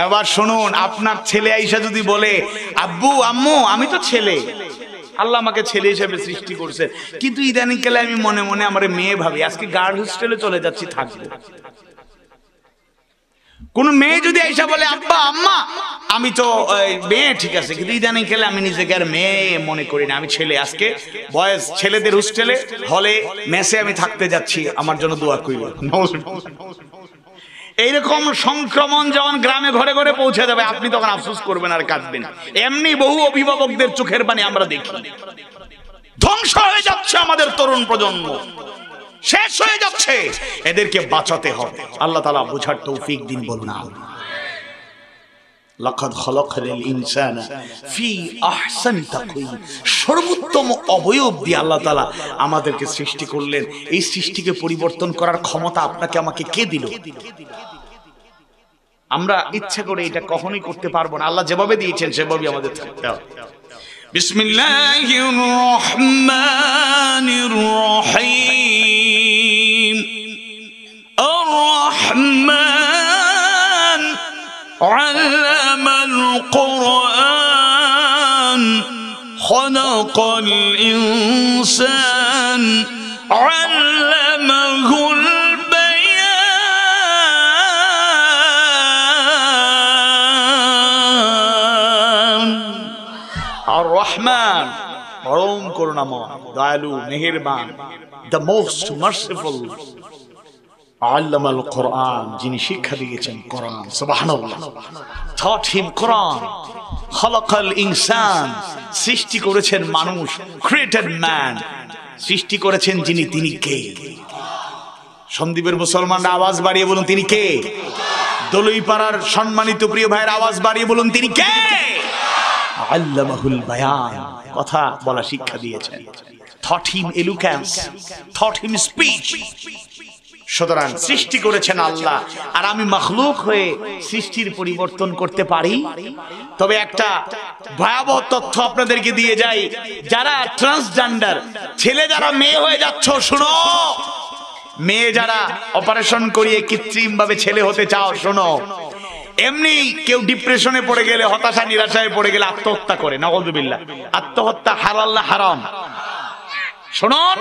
S1: এবার শুনুন, আপনার ছেলে আইসা যদি বলে আব্বু আম্মু আমি তো ছেলে, আল্লাহ আমাকে ছেলে হিসেবে সৃষ্টি করছে, কিন্তু ইদানিং কালে আমি মনে মনে আমার মেয়ে ভাবি, আজকে গার্ল হোস্টেলে চলে যাচ্ছি, থাকবো। কোন মেয়ে যদি আইসা বলে আব্বা আম্মা আমি তো মেয়ে, ঠিক আছে, কিন্তু ইদানিং কালে আমি নিজেকে আর মেয়ে মনে করি না, আমি ছেলে, আজকে বয়স ছেলেদের হোস্টেলে হলে মেসে আমি থাকতে যাচ্ছি, আমার জন্য দোয়া করিবেন। এইরকম সংক্রমণ যখন গ্রামে ঘরে ঘরে পৌঁছে যাবে, আপনি তখন আফসোস করবেন আর কাঁদবেন। এমনি বহু অভিভাবকদের চোখের পানি আমরা দেখি। ধ্বংস হয়ে যাচ্ছে আমাদের তরুণ প্রজন্ম, শেষ হয়ে যাচ্ছে, এদেরকে বাঁচাতে হবে। আল্লাহ তাআলা বুঝার তৌফিক দিন, বলুন আমিন। লাকাদ খালাকনাল ইনসানা ফি আহসানি তাকওয়িম, সর্বোত্তম অবয়ব দিয়ে আল্লাহ তাআলা আমাদেরকে সৃষ্টি করলেন। এই সৃষ্টিকে পরিবর্তন করার ক্ষমতা আপনাকে আমাকে কে দিল? আমরা ইচ্ছা করে এটা কখনোই করতে পারবো না। আল্লাহ যেভাবে দিয়েছেন সেভাবেই আমাদের থাকতে হবে। বিসমিল্লাহির রহমানির রহিম। আর রহমান আল্লামাল কুরআন খালাকাল ইনসান আল্লামাহুল রহমান, পরম করুণাময়, দয়ালু, মেহেরবান, the most merciful, আল্লামাল কোরআন, যিনি শিক্ষা দিয়েছেন কোরআন, সুবহানাল্লাহ, taught him Quran, খালাকাল ইনসান, সৃষ্টি করেছেন মানুষ, created man, সৃষ্টি করেছেন যিনি, তিনি কে? সন্দীপের মুসলমানরা আওয়াজ বাড়িয়ে বলুন তিনি কে? দলুইপাড়ার সম্মানিত প্রিয় ভাইয়ের আওয়াজ বাড়িয়ে বলুন তিনি কে? আল্লামাহুল বায়ান, কথা বলা শিক্ষা দিয়েছেন। taught him eloquence, taught him speech। সুতরাং সৃষ্টি করেছেন আল্লাহ, আর আমি মাখলুক হয়ে সৃষ্টির পরিবর্তন করতে পারি। তবে একটা ভয়াবহ তথ্য আপনাদেরকে দিয়ে যাই, যারা ট্রান্সজেন্ডার, ছেলে যারা মেয়ে হয়ে যাচ্ছ, শোনো, মেয়ে যারা অপারেশন করিয়ে কৃত্রিম ভাবে ছেলে হতে চাও, শোনো, এমনি কেউ ডিপ্রেশনে পড়ে গেলে, হতাশা নিরাশায় পড়ে গেলে আত্মহত্যা করে, নাউযুবিল্লাহ। আত্মহত্যা হালাল না হারাম? শুনুন,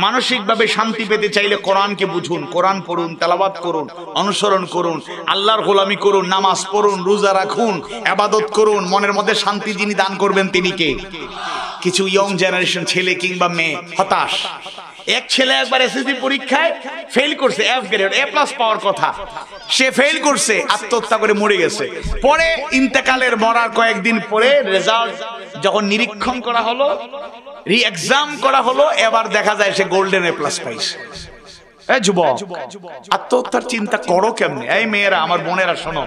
S1: মানসিক ভাবে শান্তি পেতে চাইলে কোরআনকে বুঝুন, কোরআন পড়ুন, তেলাওয়াত করুন, অনুসরণ করুন, আল্লাহর গোলামি করুন, নামাজ পড়ুন, রোজা রাখুন, ইবাদত করুন, মনের মধ্যে শান্তি যিনি দান করবেন তিনি কে? কিছু ইয়ং জেনারেশন ছেলে কিংবা মেয়ে হতাশ। এক ছেলে একবার এসএসসি পরীক্ষায় ফেল করছে, এফ গ্রেড, এ প্লাস পাওয়ার কথা, সে ফেল করছে, আত্মহত্যা করে মরে গেছে। পরে ইন্তেকালের মরার কয়েকদিন পরে রেজাল্ট যখন নিরীক্ষণ করা হলো, রি এক্সাম করা হলো, এবার দেখা যায় সে গোল্ডেন এ প্লাস পাইছে। এই যুবক, আত্মহত্যার চিন্তা করো কেমনে? এই মেয়েরা, আমার বোনেরা, শোনো,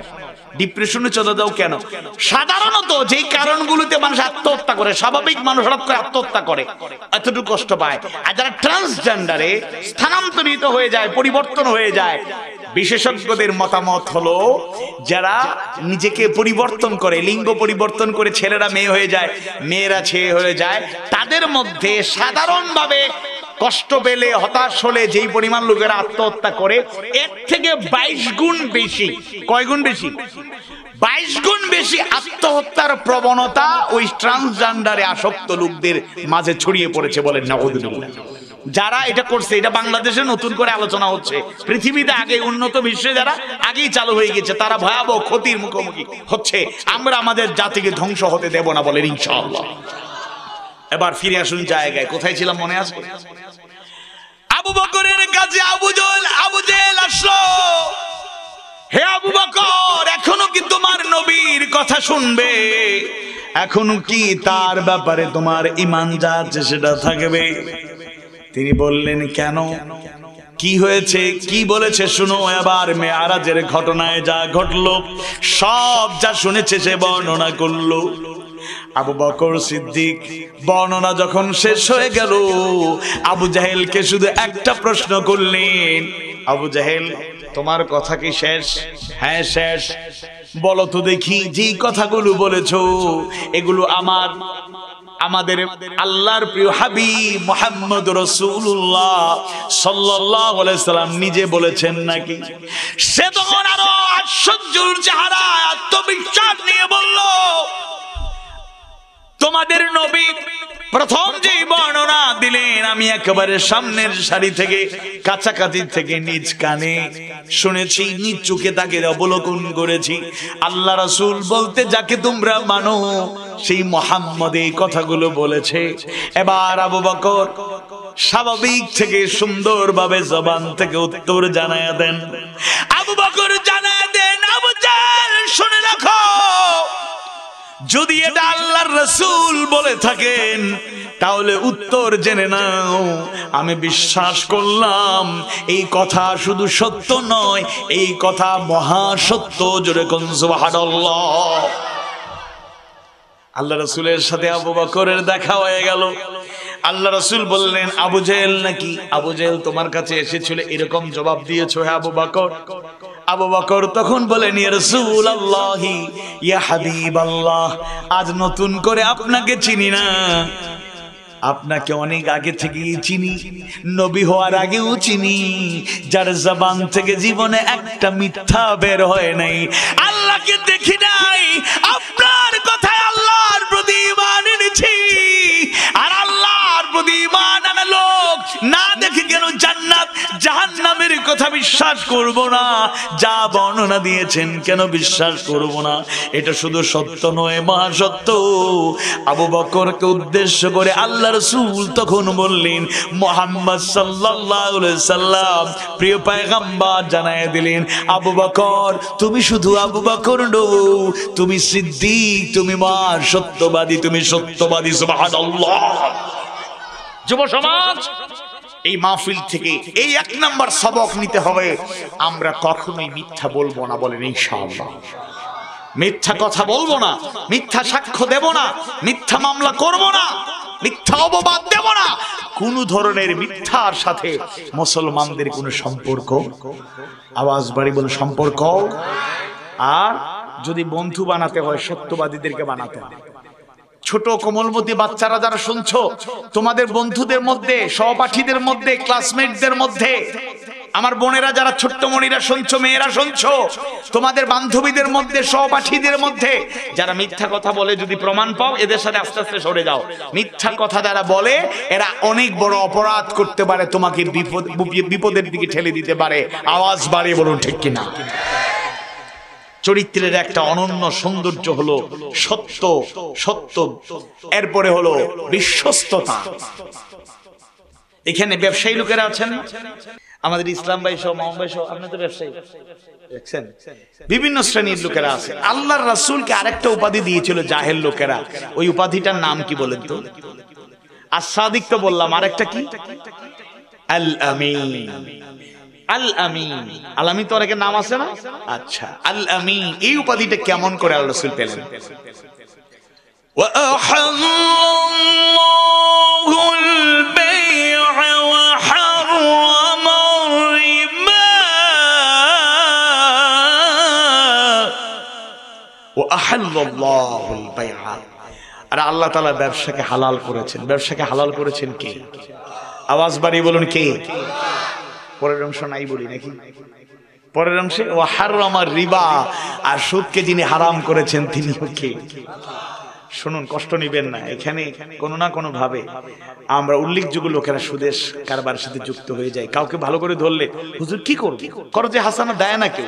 S1: ডিপ্রেশনে চলে যাও কেন? সাধারণত যেই কারণগুলোতে মানুষ আত্মহত্যা করে, স্বাভাবিক মানুষ হঠাৎ করে আত্মহত্যা করে, এতটুকু কষ্ট পায়। আর যারা ট্রান্সজেন্ডারে স্থানান্তরিত হয়ে যায়, পরিবর্তন হয়ে যায়, বিশেষজ্ঞদের মতামত হলো যারা নিজেকে পরিবর্তন করে, লিঙ্গ পরিবর্তন করে ছেলেরা মেয়ে হয়ে যায়, মেয়েরা ছেলে হয়ে যায়, তাদের মধ্যে সাধারণভাবে কষ্ট পেলে, হতাশ হলে যেই পরিমাণ লোকেরা আত্মহত্যা করে, এর থেকে 22 গুণ বেশি। কয় গুণ বেশি? 22 গুণ বেশি আত্মহত্যার প্রবণতা ওই ট্রান্সজেন্ডারে আসক্ত লোকদের মাঝে ছড়িয়ে পড়েছে। বলেন নাউযুবিল্লাহ। যারা এটা করছে, এটা বাংলাদেশে নতুন করে আলোচনা হচ্ছে, পৃথিবীতে আগে উন্নত বিশ্বে যারা আগেই চালু হয়ে গেছে তারা ভয়াবহ ক্ষতির মুখোমুখি হচ্ছে। আমরা আমাদের জাতিকে ধ্বংস হতে দেব না, বলেন ইনশাআল্লাহ। এবার ফিরে আসুন জায়গায়, কোথায় ছিলাম মনে আছে? আবু বকরের কাছে আবু জেহেল আসলো। হে আবু বকর, এখনো কি তোমার নবীর কথা শুনবে? এখনো কি তার ব্যাপারে তোমার ঈমান যা আছে সেটা থাকবে? তিনি বললেন, কেন, কি হয়েছে, কি বলেছে শুনো। এবার মেরাজের ঘটনায় যা ঘটলো সব যা শুনেছে সে বর্ণনা করলো। আবু বকর সিদ্দিক বর্ণনা যখন শেষ হয়ে গেল, আবু জাহেলকে শুধু একটা প্রশ্ন করলেন, আবু জাহেল তোমার কথা কি শেষ? হ্যাঁ শেষ। বলো তো দেখি, যে কথাগুলো বলেছো এগুলো আমাদের আল্লাহর প্রিয় হাবিব মুহাম্মদ রাসূলুল্লাহ সাল্লাল্লাহু আলাইহি সাল্লাম নিজে বলেছেন নাকি? সে তখন আরো আশ্চর্যের চেহারা, আত্মবিশ্বাস নিয়ে বলল, তোমাদের নবী প্রথম যে বর্ণনা দিলেন আমি একেবারে সামনের সারি থেকে, কাছাকাছি থেকে নিজ কানে শুনেছি, নিজ চোখে তাকে অবলোকন করেছি। আল্লাহ রাসূল বলতে যাকে তোমরা মানো সেই মুহাম্মদ এই কথাগুলো বলেছে। এবার আবু বকর স্বাভাবিক থেকে সুন্দরভাবে জবান থেকে উত্তর জানায়া দেন। আবু বকর জানায়া দেন, আবু জাহেল শুনে রাখো, যদি এটা আল্লাহর রাসূল বলে থাকেন তাহলে উত্তর জেনে নাও, আমি বিশ্বাস করলাম এই কথা শুধু সত্য নয়, এই কথা মহা সত্য। জোরে কোন সুবহানাল্লাহ। আল্লাহ রাসূলের সাথে আবু বকরের দেখা হয়ে গেল। আল্লাহ রাসূল বললেন, আবু জেহেল নাকি? আবু জেহেল তোমার কাছে এসেছিল, এরকম জবাব দিয়েছো হে আবু বকর? আবু বকর তখন বলেন, ইয়া রাসূলুল্লাহ, ইয়া হাবিবাল্লাহ, আজ নতুন করে আপনাকে চিনি না, আপনাকে অনেক আগে থেকেই চিনি, নবী হওয়ার আগেও চিনি, যার জবান থেকে জীবনে একটা মিথ্যা বের হয় নাই, আল্লাহকে দেখি নাই, আপনার কথায় আল্লাহর প্রতি ঈমান এনেছি। আর আল্লাহর প্রতি ঈমান আনা লোক না দেখে কেন জান্নাত জাহান্নামের কথা বিশ্বাস করব না? যা বর্ণনা দিয়েছেন কেন বিশ্বাস করব না? এটা শুধু সত্য নয়, মহা সত্য। আবু বকরকে উদ্দেশ্য করে আল্লাহ রাসূল তখন বললেন, মুহাম্মদ সাল্লাল্লাহু আলাইহি সাল্লাম প্রিয় পয়গম্বর জানায় দিলেন, আবু বকর তুমি শুধু আবু বকর নও, তুমি সিদ্দিক, তুমি মহা সত্যবাদী, তুমি সত্যবাদী। সুবহানাল্লাহ। যুব সমাজ, এই মাহফিল থেকে এই 1 নাম্বার সবক নিতে হবে, আমরা কখনোই মিথ্যা বলবো না। বলেন ইনশাআল্লাহ। মিথ্যা কথা বলবো না, মিথ্যা সাক্ষ্য দেব না, মিথ্যা মামলা করব না, মিথ্যা অপবাদ দেব না। কোন ধরনের মিথ্যার সাথে মুসলমানদের কোনো সম্পর্ক, আওয়াজ বাড়ি বলে সম্পর্ক। আর যদি বন্ধু বানাতে হয় সত্যবাদীদেরকে বানাতে হয়। ছোট কোমলমতি বাচ্চারা যারা শুনছো, তোমাদের বন্ধুদের মধ্যে, সহপাঠীদের মধ্যে, ক্লাসমেটদের মধ্যে, আমার বোনেরা যারা ছোট্ট মনিরা শুনছো, মেয়েরা শুনছো, তোমাদের বান্ধবীদের মধ্যে, সহপাঠীদের মধ্যে যারা মিথ্যা কথা বলে যদি প্রমাণ পাও, এদের সাথে আস্তে আস্তে সরে যাও। মিথ্যা কথা যারা বলে এরা অনেক বড় অপরাধ করতে পারে, তোমাকে বিপদের দিকে ঠেলে দিতে পারে। আওয়াজ বাড়িয়ে বলুন ঠিক কিনা? চরিত্রের একটা অনন্য সৌন্দর্য হলো সত্য, সত্য, এরপরে হলো বিশ্বস্ততা। এখানে ব্যবসায়ী লোকেরা আছেন, আমাদের ইসলাম ভাই সহ, মামুন ভাই সহ, আপনি তো ব্যবসায়ী দেখছেন, বিভিন্ন শ্রেণীর লোকেরা আছে। আল্লাহর রাসূলকে আরেকটা উপাধি দিয়েছিল জাহেল লোকেরা, ওই উপাধিটার নাম কি বলেন তো? as-সাদিক তো বললাম, আরেকটা কি? আল আমিন। আল আমিন, আল আমিন তো অনেকের নাম আছে না? আচ্ছা, আল আমিন এই উপাধিটা কেমন করে আল্লাহ রাসূল পেলেন? ওয়া আহাল্লাহুল বাই'a ওয়া হারামা রিবা ওয়া আহাল্লাল্লাহুল বাইআ, আর আল্লাহ তাআলা ব্যবসাকে হালাল করেছেন। ব্যবসাকে হালাল করেছেন কে? আওয়াজ বাড়িয়ে বলুন কে? পরের অংশ নাই বলি নাকি? পরের অংশে ওয়া হাররামা রিবা, আর সুদকে যিনি হারাম করেছেন তিনি কে? শুনুন, কষ্ট নিবেন না, এখানে কোনো না কোনো ভাবে আমরা উল্লেখযোগ্য লোকেরা সুদের কারবারের সাথে যুক্ত হয়ে যায়। কাউকে ভালো করে ধরলে হুজুর কি করব, করজে হাসানা দেয় না কেউ,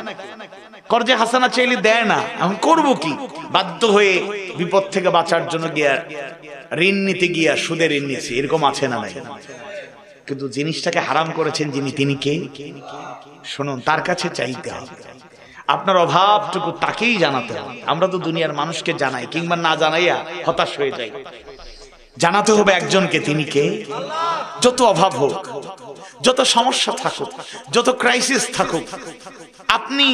S1: করজে হাসানা চাইলে দেয় না, আমি করব কি? বাধ্য হয়ে বিপদ থেকে বাঁচার জন্য গিয়া ঋণ নিতে গিয়া সুদের ঋণ নিয়েছি, এরকম আছে না নাই? কিন্তু জিনিসটাকে হারাম করেছেন যিনি, তিনি কে? শুনুন, তার কাছে চাইতে হবে, আপনার অভাবটুকু তাকেই জানাতে হবে। আমরা তো দুনিয়ার মানুষকে জানাই, কিংবা না জানাইয়া হতাশ হয়ে যাই। জানাতে হবে একজনকে, তিনি কে? যত অভাব হোক, যত সমস্যা থাকুক, যত ক্রাইসিস থাকুক, আপনি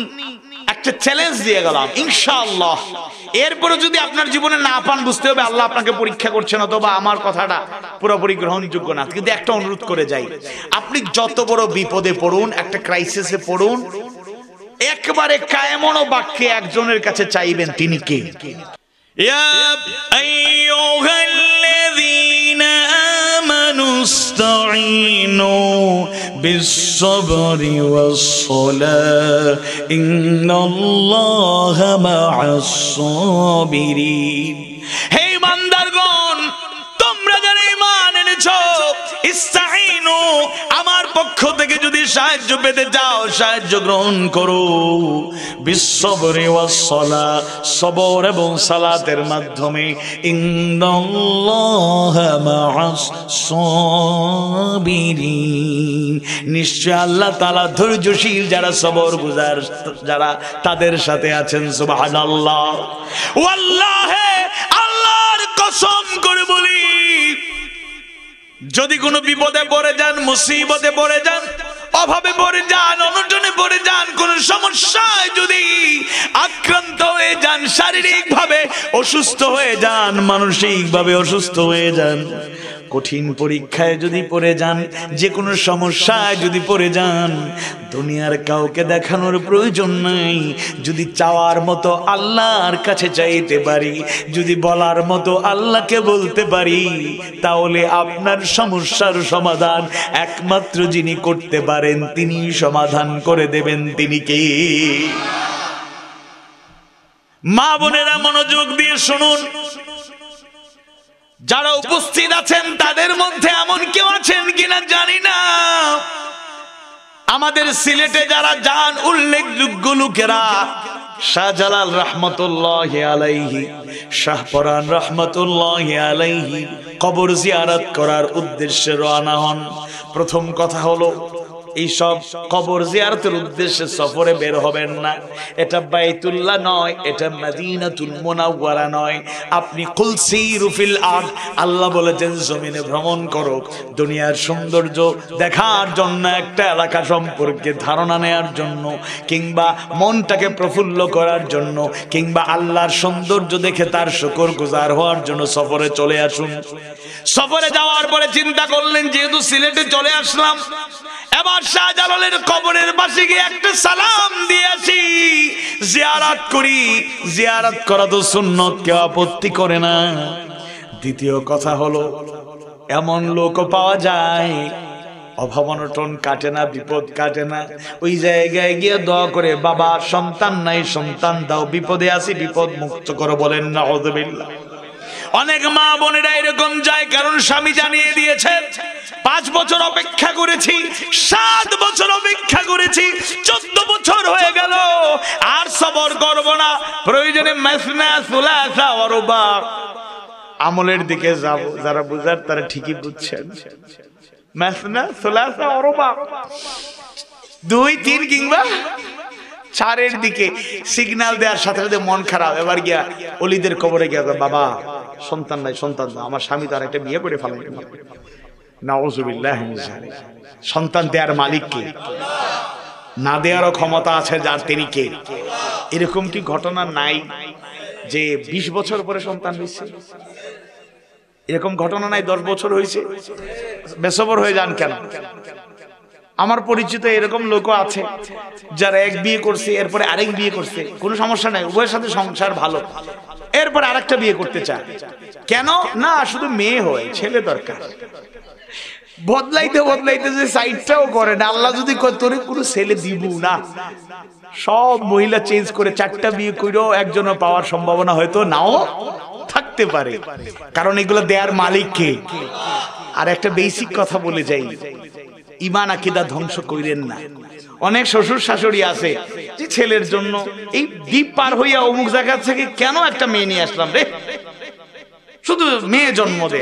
S1: একটা চ্যালেঞ্জ দিয়ে গেলাম ইনশাআল্লাহ, এরপরে যদি আপনার জীবনে না পান, বুঝতে হবে আল্লাহ আপনাকে পরীক্ষা করছেন, অথবা আমার কথাটা পুরোপুরি গ্রহণযোগ্য না। কিন্তু একটা অনুরোধ করে যাই, আপনি যত বড় বিপদে পড়ুন, একটা ক্রাইসিসে পড়ুন, একবারে কায়মন বাক্যে একজনের কাছে চাইবেন, তিনি কে? ইয়া আইয়ুহাল্লাযীনা আমানু ইসতাঈনু বিস-সাবরি ওয়াস-সালাহ ইন্নাল্লাহা মা'আস-সাবিরিন। হে ইমানদারগণ, তোমরা যারা ঈমান এনেছো, ইসতাঈনু, আমার পক্ষ থেকে যদি সাহায্য পেতে চাও, সাহায্য গ্রহণ করো, বিস-সাবরি ওয়াস-সালাহ, সবর এবং সালাতের মাধ্যমে, ইন্নাল্লাহা মা'আস-সাবিরিন, নিশ্চয় আল্লাহ তাআলা ধৈর্যশীল যারা, সবর গুজার যারা, তাদের সাথে আছেন। সুবহানাল্লাহ। ওয়াল্লাহি, আল্লাহর কসম করে বলি, যদি কোনো বিপদে পড়ে যান, মুসিবতে পড়ে যান, অভাবে পড়ে যান, অনটনে পড়ে যান, কোন সমস্যায় যদি আক্রান্ত হয়ে যান, শারীরিকভাবে অসুস্থ হয়ে যান, মানসিকভাবে অসুস্থ হয়ে যান, কঠিন পরীক্ষায় যদি পড়ে যান, যে কোনো সমস্যায় যদি পড়ে যান, দুনিয়ার কাউকে দেখানোর প্রয়োজন নাই। যদি চাওয়ার মতো আল্লাহর কাছে চাইতে পারি, যদি বলার মতো আল্লাহকে বলতে পারি, তাহলে আপনার সমস্যার সমাধান একমাত্র যিনি করতে পারেন, তিনি সমাধান করে দেবেন। তিনি কে? মা বোনেরা মনোযোগ দিয়ে শুনুন, যারা উপস্থিত আছেন তাদের মধ্যে এমন কেউ আছেন কিনা জানি না, আমাদের সিলেটে যারা যান উল্লেখযোগ্য লোকেরা, শাহজালাল রহমতুল্লাহি আলাইহি, শাহপরান রহমতুল্লাহি আলাইহি কবর জিয়ারত করার উদ্দেশ্যে রওনা হন। প্রথম কথা হলো, এইসব কবর জিয়ারতের উদ্দেশ্যে সফরে বের হবেন না। এটা বাইতুল্লাহ নয়, এটা মদিনাতুল মুনাওয়ারা নয়। আপনি কুল সিরু ফিল আরদ, আল্লাহ বলেছেন জমিনে ভ্রমণ করো, দুনিয়ার সৌন্দর্য দেখার জন্য, একটা এলাকা সম্পর্কে ধারণা নেয়ার জন্য, কিংবা মনটাকে প্রফুল্ল করার জন্য, কিংবা আল্লাহর সৌন্দর্য দেখে তার শুকরগুজার হওয়ার জন্য সফরে চলে আসুন। সফরে যাওয়ার পরে চিন্তা করলেন, যেহেতু সিলেটে চলে আসলাম, এবার শাহজালালের কবরের পাশে গিয়ে একটা সালাম দিয়ে আসি, জিয়ারত করি। জিয়ারত করা তো সুন্নত, কেউ আপত্তি করে না। দ্বিতীয় কথা হলো, এমন লোকও পাওয়া যায় অভাব অনটন কাটে না, বিপদ কাটে না, ওই জায়গায় গিয়ে দোয়া করে, বাবা সন্তান নাই, সন্তান দাও, বিপদে আছি, বিপদ মুক্ত করো, বলেন নাউযুবিল্লাহ। অনেক মা বোনেরা এরকম যায়, কারণ স্বামী জানিয়ে দিয়েছে 5 বছর অপেক্ষা করেছি, 7 বছর অপেক্ষা করেছি, 14 বছর হয়ে গেল, আর সবর করব না, প্রয়োজনে মাসনা সুলাসা ওয়া রুবা। আমলের দিকে যাব, যারা বুঝার তারা ঠিকই বুঝছেন। মাসনা সুলাসা ওয়া রুবা, 2, 3 কিংবা 4-এর দিকে সিগন্যাল দেওয়ার সাথে সাথে মন খারাপ, এবার গিয়া অলিদের কবরে গিয়া, বাবা সন্তান নাই, সন্তান দাও, আমার স্বামী তো আর একটা বিয়ে করে ফেলে। নাউযুবিল্লাহ মিন যালিক। সন্তান দেওয়ার মালিক কে? না দেওয়ারও ক্ষমতা আছে যার, তিনি কে? এরকম কি ঘটনা নাই যে 20 বছর পরে সন্তান হয়েছে? এরকম ঘটনা নাই 10 বছর হয়েছে? বেসবর হয়ে যান কেন? আমার পরিচিত এরকম লোকও আছে যারা এক বিয়ে করছে, এরপরে আরেক বিয়ে করছে, কোনো সমস্যা নাই, উভয়ের সাথে সংসার ভালো, এরপর আরেকটা বিয়ে করতে চায়। কেন না? শুধু মেয়ে হয়, ছেলে দরকার। বদলাইতে বদলাইতে যে সাইডটাও করে না, আল্লাহ যদি তোরে কোনো ছেলে দিব না, সব মহিলা চেঞ্জ করে 4টা বিয়ে করেও একজনও পাওয়ার সম্ভাবনা হয়তো নাও থাকতে পারে, কারণ এগুলো দেয়ার মালিক কে? আর একটা বেসিক কথা বলে যাই, ঈমান আকীদা ধ্বংস কইরেন না। অনেক শ্বশুর শাশুড়ি আছে যে ছেলের জন্য এই দ্বীপ পার হইয়া অমুক জায়গা থেকে কেন একটা মেয়ে নিয়ে আসলাম রে, শুধু মেয়ে জন্ম দে।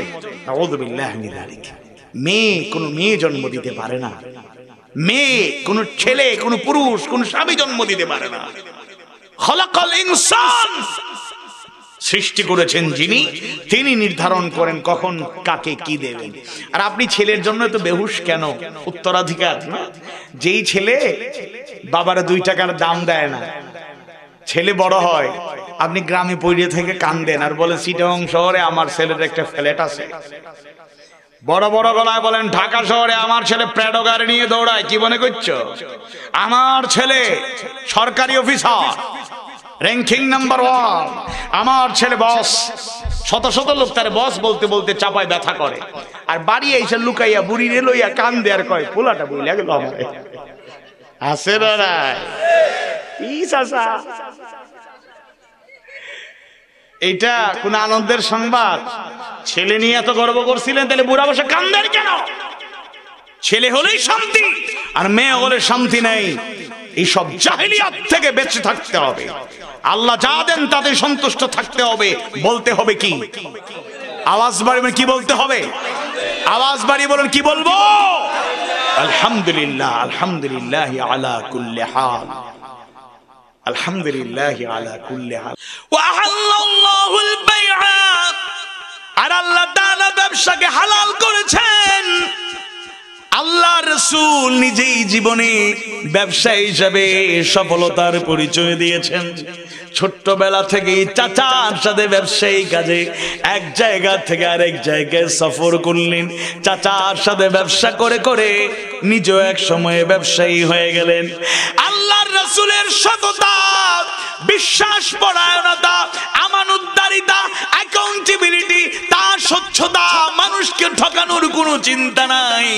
S1: আউযু বিল্লাহি মিন যালিক। মেয়ে কোন মেয়ে জন্ম দিতে পারে না, মেয়ে কোন ছেলে, কোন পুরুষ, কোন স্বামী জন্ম দিতে পারে না। খলাকাল ইনসান, সৃষ্টি করেছেন যিনি, তিনি নির্ধারণ করেন কখন কাকে কি দেবেন। আর আপনি ছেলের জন্য তো বেহুশ কেন? উত্তরাধিকার না? যেই ছেলে বাবারা 2 টাকার দাম দেয় না, ছেলে বড় হয়, আপনি গ্রামে পড়ে থেকে কান্দেন আর বলেন চিটাগং শহরে আমার ছেলের একটা ফ্ল্যাট আছে। বড় বড় গলায় বলেন ঢাকা শহরে আমার ছেলে প্রাডো গাড়ি নিয়ে দৌড়ায়। কি মনে করছো? আমার ছেলে সরকারি অফিসার, র্যাঙ্কিং নাম্বার 1, আমার ছেলে বস। শত শত লোক তার বস বলতে বলতে চাপায় ব্যথা করে, আর বাড়ি এসে লুকাইয়া বুড়ি রে লইয়া কান্দে আর কয় পোলাটা বইলা গেল আমারে। আছে না নাই? এইটা কোন আনন্দের সংবাদ? ছেলে নিয়ে এত গর্ব করছিলেন, তাহলে বুড়া বসে কান্দেন কেন? ছেলে হলেই শান্তি, আর মেয়ে হলে শান্তি নেই। এইসব জাহেলিয়াত থেকে বেঁচে থাকতে হবে। আল্লাহ যা দেন তাতে সন্তুষ্ট থাকতে হবে। বলতে হবে কি? আওয়াজ বাড়িয়ে কি বলতে হবে? আওয়াজ বাড়িয়ে বলেন, কি বলবো? আলহামদুলিল্লাহ, আলহামদুলিল্লাহ আলা কুল্লি হাল, আলহামদুলিল্লাহ আলা কুল্লি হাল। ওয়া আহাল্লাল্লাহুল বাইআ, আর আল্লাহ তাআলা ব্যবসাকে হালাল করেছেন। আল্লাহ রাসূল নিজেই জীবনে ব্যবসা হিসাবে সফলতার পরিচয় দিয়েছেন। ছোট্টবেলা থেকেই চাচার সাথে ব্যবসায়ী কাজে এক জায়গা থেকে আরেক জায়গায় সফর করলেন। চাচার সাথে ব্যবসা করে করে নিজেও এক সময়ে ব্যবসায়ী হয়ে গেলেন। আল্লাহর রাসূলের সততা, বিশ্বাস পরায়ণতা, আমানতদারিতা, অ্যাকাউন্টেবিলিটি, তার স্বচ্ছতা, মানুষকে ঠকানোর কোনো চিন্তা নাই।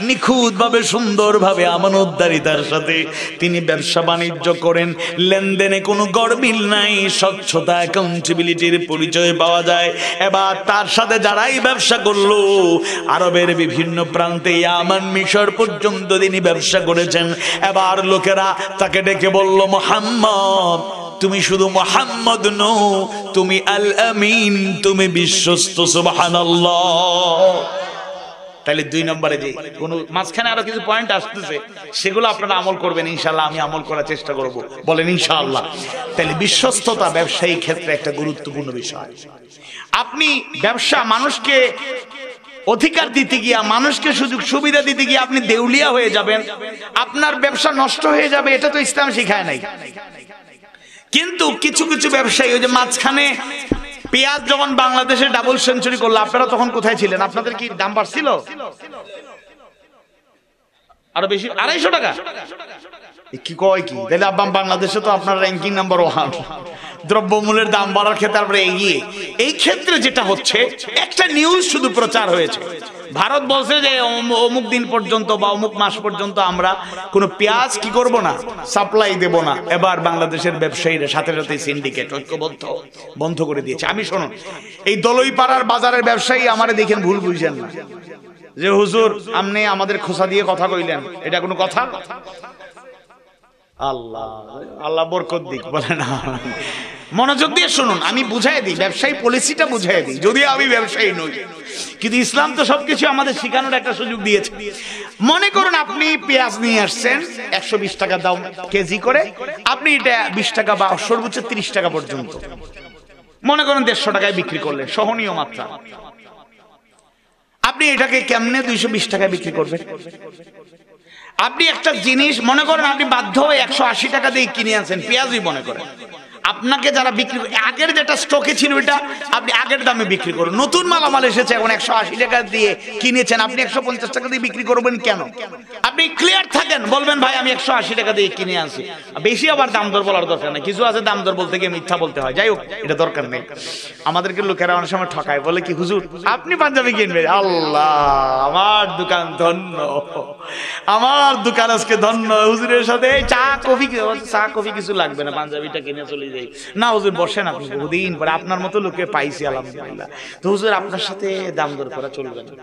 S1: নিখুঁতভাবে সুন্দরভাবে আমানতদারিতার সাথে তিনি ব্যবসা বাণিজ্য করেন। লেনদেনে কোনো গরমিল নাই, স্বচ্ছতা, অ্যাকাউন্টেবিলিটির পরিচয় পাওয়া যায়। এবার তার সাথে যারাই ব্যবসা করলো, আরবের বিভিন্ন প্রান্তে ইয়ামান, মিশর পর্যন্ত তিনি ব্যবসা করেছেন। এবার লোকেরা তাকে ডেকে বলল, মুহাম্মদ, তুমি শুধু মুহাম্মদ নও, তুমি আল আমিন, তুমি বিশ্বস্ত। সুবহানাল্লাহ। তাহলে 2 নম্বরে যে কোন মাঝখানে আরো কিছু পয়েন্ট আসতেছে, সেগুলো আপনারা আমল করবেন ইনশাআল্লাহ। আমি আমল করার চেষ্টা করব, বলেন ইনশাআল্লাহ। তাহলে বিশ্বস্ততা ব্যবসায়িক ক্ষেত্রে একটা গুরুত্বপূর্ণ বিষয়। আপনি ব্যবসা মানুষকে অধিকার দিতে গিয়া, মানুষকে সুযোগ সুবিধা দিতে গিয়ে আপনি দেউলিয়া হয়ে যাবেন, আপনার ব্যবসা নষ্ট হয়ে যাবে, এটা তো ইসলাম শিখায় নাই। কিন্তু কিছু কিছু ব্যবসায়ী, ওই যে মাঝখানে পেঁয়াজ যখন বাংলাদেশে ডাবল সেঞ্চুরি করলো, আপনারা তখন কোথায় ছিলেন? আপনাদের কি দাম বাড়ছিল? আরো বেশি, 250 টাকা। কি কয় কি? তাহলে বাংলাদেশে তো আপনার র্যাঙ্কিং নাম্বার 1, দ্রব্যমূল্যের দাম বাড়ার ক্ষেত্রে আমরা এগিয়ে। এই ক্ষেত্রে যেটা হচ্ছে, একটা নিউজ শুধু প্রচার হয়েছে, ভারত বলছে যে অমুক দিন পর্যন্ত বা অমুক মাস পর্যন্ত আমরা কোনো পেঁয়াজ কি করব না, সাপ্লাই দেব না। এবার বাংলাদেশের ব্যবসায়ীরা সাথে সাথে সিন্ডিকেট ঐক্যবদ্ধ বন্ধ করে দিয়েছে। আমি শুনুন, এই দলইপাড়ার বাজারের ব্যবসায়ী আমারে দেখেন ভুল বুঝছেন না যে হুজুর আপনি আমাদের খোসা দিয়ে কথা কইলেন, এটা কোনো কথা? আল্লাহ আল্লাহ বরকত দিক, বলে না। মনোযোগ দিয়ে শুনুন, আমি বুঝাই দিই, ব্যবসায়ী পলিসিটা বুঝাই দিই, যদিও আমি ব্যবসায়ী নই, কিন্তু ইসলাম তো সবকিছু আমাদের শেখানোর একটা সুযোগ দিয়েছে। মনে করুন আপনি পেঁয়াজ নিয়ে আসছেন 120 টাকা দাম কেজি করে, আপনি এটা 20 টাকা বা সর্বোচ্চ 30 টাকা পর্যন্ত, মনে করেন 150 টাকায় বিক্রি করলেন, সহনীয় মাত্রা। আপনি এটাকে কেমনে 220 টাকায় বিক্রি করবেন? আপনি একটা জিনিস মনে করেন আপনি বাধ্য হয়ে 180 টাকা দিয়ে কিনে আনছেন, পেঁয়াজই মনে করেন, আপনাকে যারা বিক্রি, আগের যেটা স্টকে ছিল এটা আপনি আগের দামে বিক্রি করুন। নতুন মালামাল এসেছে এখন 180 টাকা দিয়ে কিনেছেন, আপনি 150 টাকা দিয়ে বিক্রি করবেন কেন? আপনি ক্লিয়ার থাকেন, বলবেন ভাই আমি 180 টাকা দিয়ে কিনে আনছি। বেশি আবার দাম দর বলার দরকার নেই, কিছু আছে দাম দর বলতে গিয়ে মিথ্যা বলতে হয়, যাই হোক এটা দরকার নেই। আমাদেরকে লোকেরা অনেক সময় ঠকায়, বলে কি হুজুর আপনি পাঞ্জাবি কিনবেন, আল্লাহ আমার দোকান ধন্য, আমার দোকান আজকে ধন্য, হুজুরের সাথে চা কফি কিছু লাগবে না, পাঞ্জাবিটা কিনে চলে যাই। না হুজুর বসেন, আপনি বহুদিন পরে আপনার মতো লোকে পাইছি আলহামদুলিল্লাহ, তো হুজুর আপনার সাথে দাম দর করা চলবে না।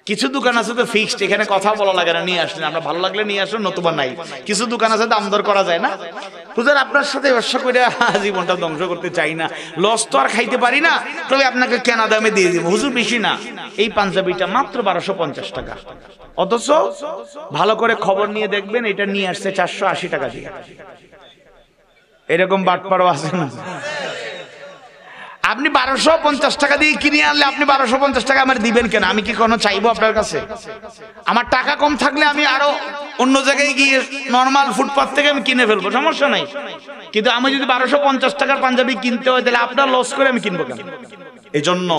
S1: কিছু দোকান আছে তো ফিক্সড, এখানে কথা বলা লাগে না, নিয়ে আসলেন, আমরা ভালো লাগলে নিয়ে আসুন, নতুবা নাই। কিছু দোকান আছে দাম দর করা যায় না। হুজুর আপনার সাথে ব্যবসা করে জীবনটা ধ্বংস করতে চাই না, লস তো আর খাইতে পারি না, তবে আপনাকে কেনা দামে দিয়ে দিব। হুজুর বেশি না, এই পাঞ্জাবিটা মাত্র 1250 টাকা, অথচ ভালো করে খবর নিয়ে দেখবেন এটা নিয়ে আসছে 480 টাকা দিয়ে। এরকম বাটপারও আছে না? আপনি 1250 টাকা দিয়ে কিনে আনলে আপনি 1250 টাকা আমার দিবেন কেন? আমি কি কোনো চাইবো আপনার কাছে? আমার টাকা কম থাকলে আমি আরো অন্য জায়গায় গিয়ে নরমাল ফুটপাথ থেকে আমি কিনে ফেলবো, সমস্যা নাই। কিন্তু আমি যদি 1250 টাকার পাঞ্জাবি কিনতে হয় তাহলে আপনার লস করে আমি কিনবো কেন? এজন্য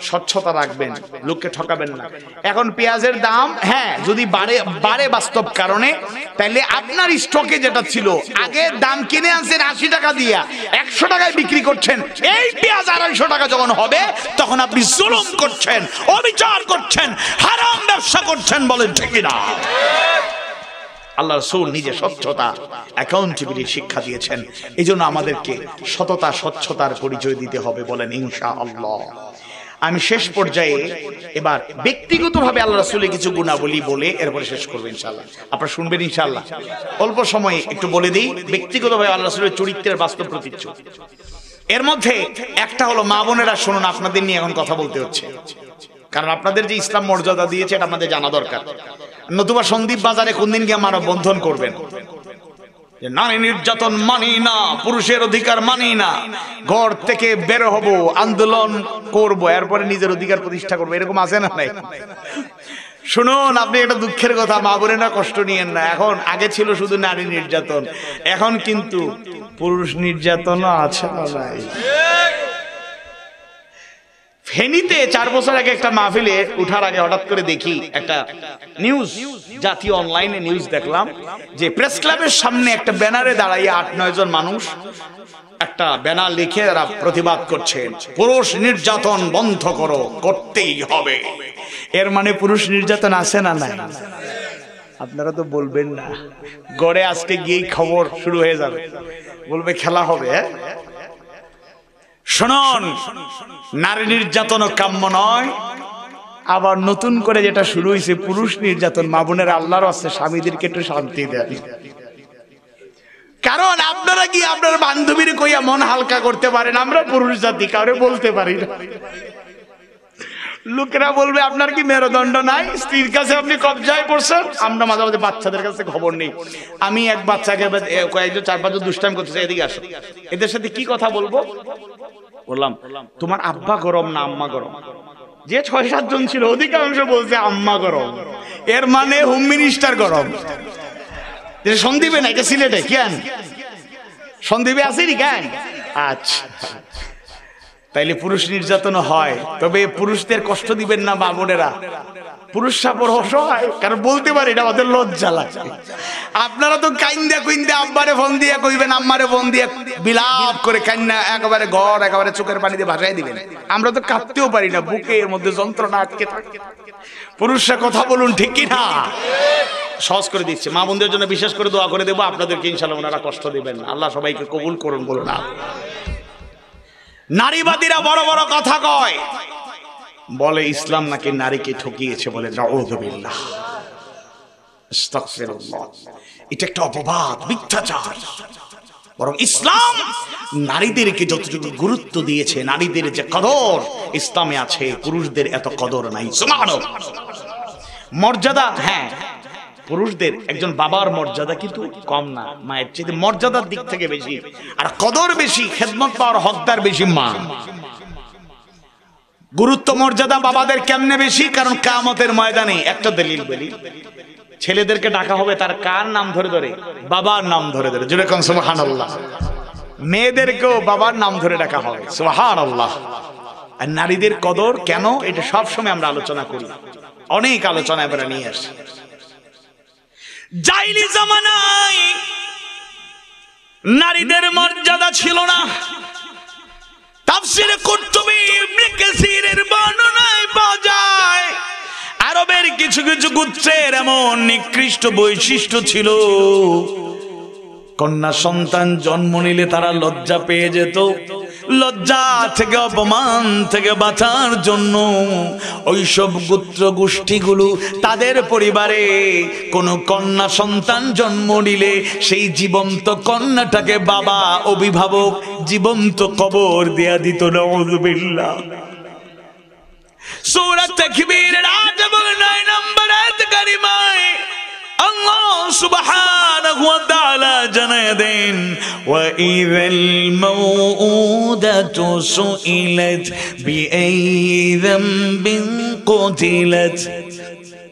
S1: স্বচ্ছতা রাখবেন, লোককে ঠকাবেন না। এখন পেঁয়াজের দাম হ্যাঁ যদি বাড়ে বাস্তব কারণে, তাহলে আপনার স্টকে যেটা ছিল আগে দাম কিনে আনছেন 80 টাকা দিয়ে 100 টাকায় বিক্রি করছেন, এই পেঁয়াজ 250 টাকা যখন হবে তখন আপনি জুলুম করছেন, অবিচার করছেন, হারাম ব্যবসা করছেন, বলেন ঠিক না? আল্লাহ রাসূল নিজে স্বচ্ছতা অ্যাকাউন্টেবিলিটি শিক্ষা দিয়েছেন, এই জন্য আমাদেরকে সততা স্বচ্ছতার পরিচয় দিতে হবে, বলেন ইনশাআল্লাহ। আমি শেষ পর্যায়ে এবার ব্যক্তিগতভাবে আল্লাহ রাসূলের কিছু গুণাবলী বলে এরপরে শেষ করবো ইনশাআল্লাহ। আপনারা শুনবেন ইনশাআল্লাহ। অল্প সময়ে একটু বলে দিই ব্যক্তিগতভাবে আল্লাহ রাসূলের চরিত্রের বাস্তব প্রতিচ্ছবি। এর মধ্যে একটা হলো, মা বোনেরা শুনুন, আপনাদের নিয়ে এখন কথা বলতে হচ্ছে, কারণ আপনাদের যে ইসলাম মর্যাদা দিয়েছে এটা আমাদের জানা দরকার, নতুবা সন্দীপ বাজারে কোন দিন গিয়ে মানব বন্ধন করবেন যে নারী নির্যাতন মানি না, পুরুষের অধিকার মানি না, ঘর থেকে বের হব, আন্দোলন করব, এরপরে নিজের অধিকার প্রতিষ্ঠা করবো, এরকম আছে না? নাই? শুনুন, আপনি একটা দুঃখের কথা, মা বোনেরা কষ্ট নিয়েন না। এখন আগে ছিল শুধু নারী নির্যাতন, এখন কিন্তু পুরুষ নির্যাতনও আছে না? নাই? ফেনীতে 4 বছর আগে একটা মাহফিলে উঠার আগে হঠাৎ করে দেখি একটা নিউজ, জাতীয় অনলাইনে নিউজ দেখলাম যে প্রেস ক্লাবের সামনে একটা ব্যানারে দাঁড়াইয়ে 8-9 জন মানুষ একটা ব্যানার লিখে তারা প্রতিবাদ করছেন, পুরুষ নির্যাতন বন্ধ করো, করতেই হবে। এর মানে পুরুষ নির্যাতন আছে না? নাই? আপনারা তো বলবেন না, গড়ে আজকে গিয়ে খবর শুরু হয়ে যাবে, বলবে খেলা হবে। শুনুন, নারী নির্যাতন কাম্য নয়, আবার নতুন করে যেটা শুরু হয়েছে পুরুষ নির্যাতন। মা বোনেরা আল্লাহর রাস্তায় স্বামীদেরকে একটু শান্তি দেন, কারণ আপনারা কি আপনার বান্ধবীর কইয়া মন হালকা করতে পারেন? আমরা পুরুষ জাতি কাউরে বলতে পারি না। লোকেরা বলবে আপনার কি মেরুদণ্ড নাই, স্ত্রীর কাছে আপনি কবজায় পড়ছেন। আমরা মাঝে মাঝে বাচ্চাদের কাছে খবর নেই। আমি এক বাচ্চাকে কয়েকজন 4-5 জন দুষ্টামি করতেছে, এদিকে আসো, এদের সাথে কি কথা বলবো? বললাম তোমার আব্বা গরম না আম্মা গরম? যে 6-7 জন ছিল অধিকাংশ বলছে আম্মা গরম, এর মানে হোম মিনিস্টার গরম। সন্দীপে না, এটা সিলেটে। কেন সন্দীপে আসেনি কেন? আচ্ছা, তাইলে পুরুষ নির্যাতন হয়, তবে পুরুষদের কষ্ট দিবেন না মা বোনেরা। পুরুষরা বড় অসহায়, কারণ বলতে পারি না, ওদের লজ্জা লাগে। আপনারা তো কাইন্দা কুইন্দা আব্বারে ফোন দিয়ে কইবেন, আম্মারে ফোন দিয়ে বিলাপ করে কান্না একেবারে ঘর একেবারে চোখের পানি দিয়ে ভাসাই দিবেন। আমরা তো কাঁদতেও পারি না, বুকের মধ্যে যন্ত্রণা আটকে থাকে। পুরুষরা কথা বলুন, ঠিক কি না? সহজ করে দিচ্ছে। মা বোনদের জন্য বিশেষ করে দোয়া করে দেবো, আপনাদেরকে ইনশাআল্লাহ ওনারা কষ্ট দিবেন না। আল্লাহ সবাইকে কবুল করুন, বলুন না। নারীবাদীরা বড় বড় কথা কয়, বলে ইসলাম নাকি নারীকে ঠকিয়েছে, বলে নাউযুবিল্লাহ, আস্তাগফিরুল্লাহ। এটা একটা অপবাদ, মিথ্যাচার। বরং ইসলাম নারীদেরকে যতটুকু গুরুত্ব দিয়েছে, নারীদের যে কদর ইসলামে আছে, পুরুষদের এত কদর নাই। সুবহানাল্লাহ। মর্যাদা, হ্যাঁ পুরুষদের একজন বাবার মর্যাদা কিন্তু কম না, মায়ের চেয়ে মর্যাদার দিক থেকে বেশি, আর কদর বেশি, খেদমত পাওয়ার হকদার বেশি মা। গুরুত্ব মর্যাদা বাবাদের কেমনে বেশি? কারণ কিয়ামতের ময়দানে একটা দলিল বলি, ছেলেদেরকে ডাকা হবে তার কার নাম ধরে ধরে? বাবার নাম ধরে ধরে। জোরে কোন সুবহানাল্লাহ। মেয়েদেরকেও বাবার নাম ধরে ডাকা হবে, সুবহানাল্লাহ। আর নারীদের কদর কেন, এটা সব সময় আমরা আলোচনা করি, অনেক আলোচনা আমরা নিয়ে আসি। জাইলি জামানায় নারীদের মর্যাদা ছিল না। তাফসীরে কুরতুবী ইবনে কাসীরের বর্ণনায় পাওয়া যায়, আরবের কিছু কিছু গোত্রের এমন নিকৃষ্ট বৈশিষ্ট্য ছিল, কন্যা সন্তান জন্ম নিলে তারা লজ্জা পেয়ে যেত। লজ্জা থেকে, অপমান থেকে বাঁচার জন্য ওইসব গোত্র গোষ্ঠীগুলো তাদের পরিবারে কোনো কন্যা সন্তান জন্ম নিলে সেই জীবন্ত কন্যাটাকে বাবা অভিভাবক জীবন্ত কবর দেয়া দিত। নাউযুবিল্লাহ। সূরা তাকবীরের ৮ এবং ৯ নম্বর আয়াত কারিমায় আল্লাহ সুবহানাহু ওয়া তাআলা জানায় দেন, ওয়া ইযাল মাউউদাতু সুইলাত বিআইয়ি যামবিন কুতিলাত।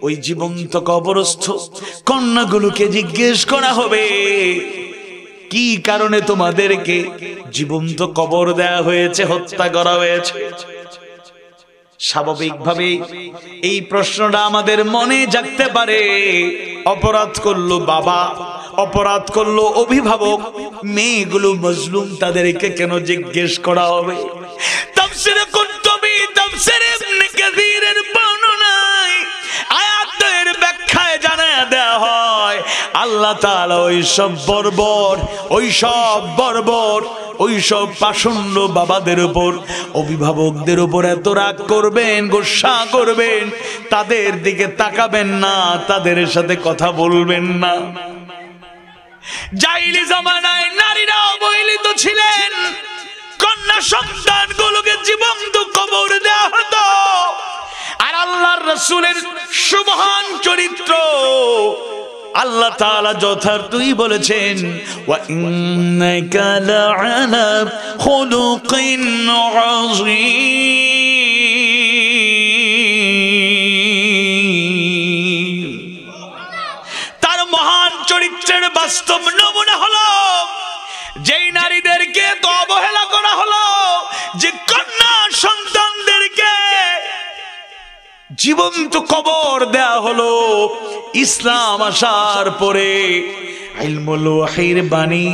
S1: ওই জীবন্ত কবরস্থ কন্যাগুলোকে জিজ্ঞেস করা হবে, কি কারণে তোমাদেরকে জীবন্ত কবর দেয়া হয়েছে, হত্যা করা হয়েছে। স্বাভাবিকভাবে এই প্রশ্নটা আমাদের মনে জাগতে পারে। অপরাধ করলো বাবা, অপরাধ করলো অভিভাবক, মেয়েগুলো মজলুম, তাদেরকে কেন জিজ্ঞেস করা হবে? তাফসীরে কুরতুবী, তাফসীরে ইবনে কাসীরের বর্ণনায় আয়াতের ব্যাখ্যায় জানায়া দেয়া হয়, আল্লাহ তাআলা ওইসব বর্বর ওইসব পাষণ্ড বাবাদের উপর, অভিভাবকদের উপর এত রাগ করবেন, গোসা করবেন, তাদের দিকে তাকাবেন না, তাদের সাথে কথা বলবেন না। জাইলি জামানায় নারীরা অবহেলিত ছিলেন, কন্যা সন্তানগুলোকে জীবন্ত কবর দেওয়া হতো। আর আল্লাহর রাসূলের সুবহান চরিত্র আল্লাহ তাআলা যথার্থই বলেছেন, ওয়া ইন্নাকা লা'আলা খুলুকিন আযীম। তার মহান চরিত্রের বাস্তব নমুনা হলো যেই নারীদেরকে তো অবহেলা করা হলো, যে কন্যা সন্তানদেরকে জীবন্ত কবর দেয়া হলো। ইসলাম আসার পরে ইলমুল ওয়াহির বাণী,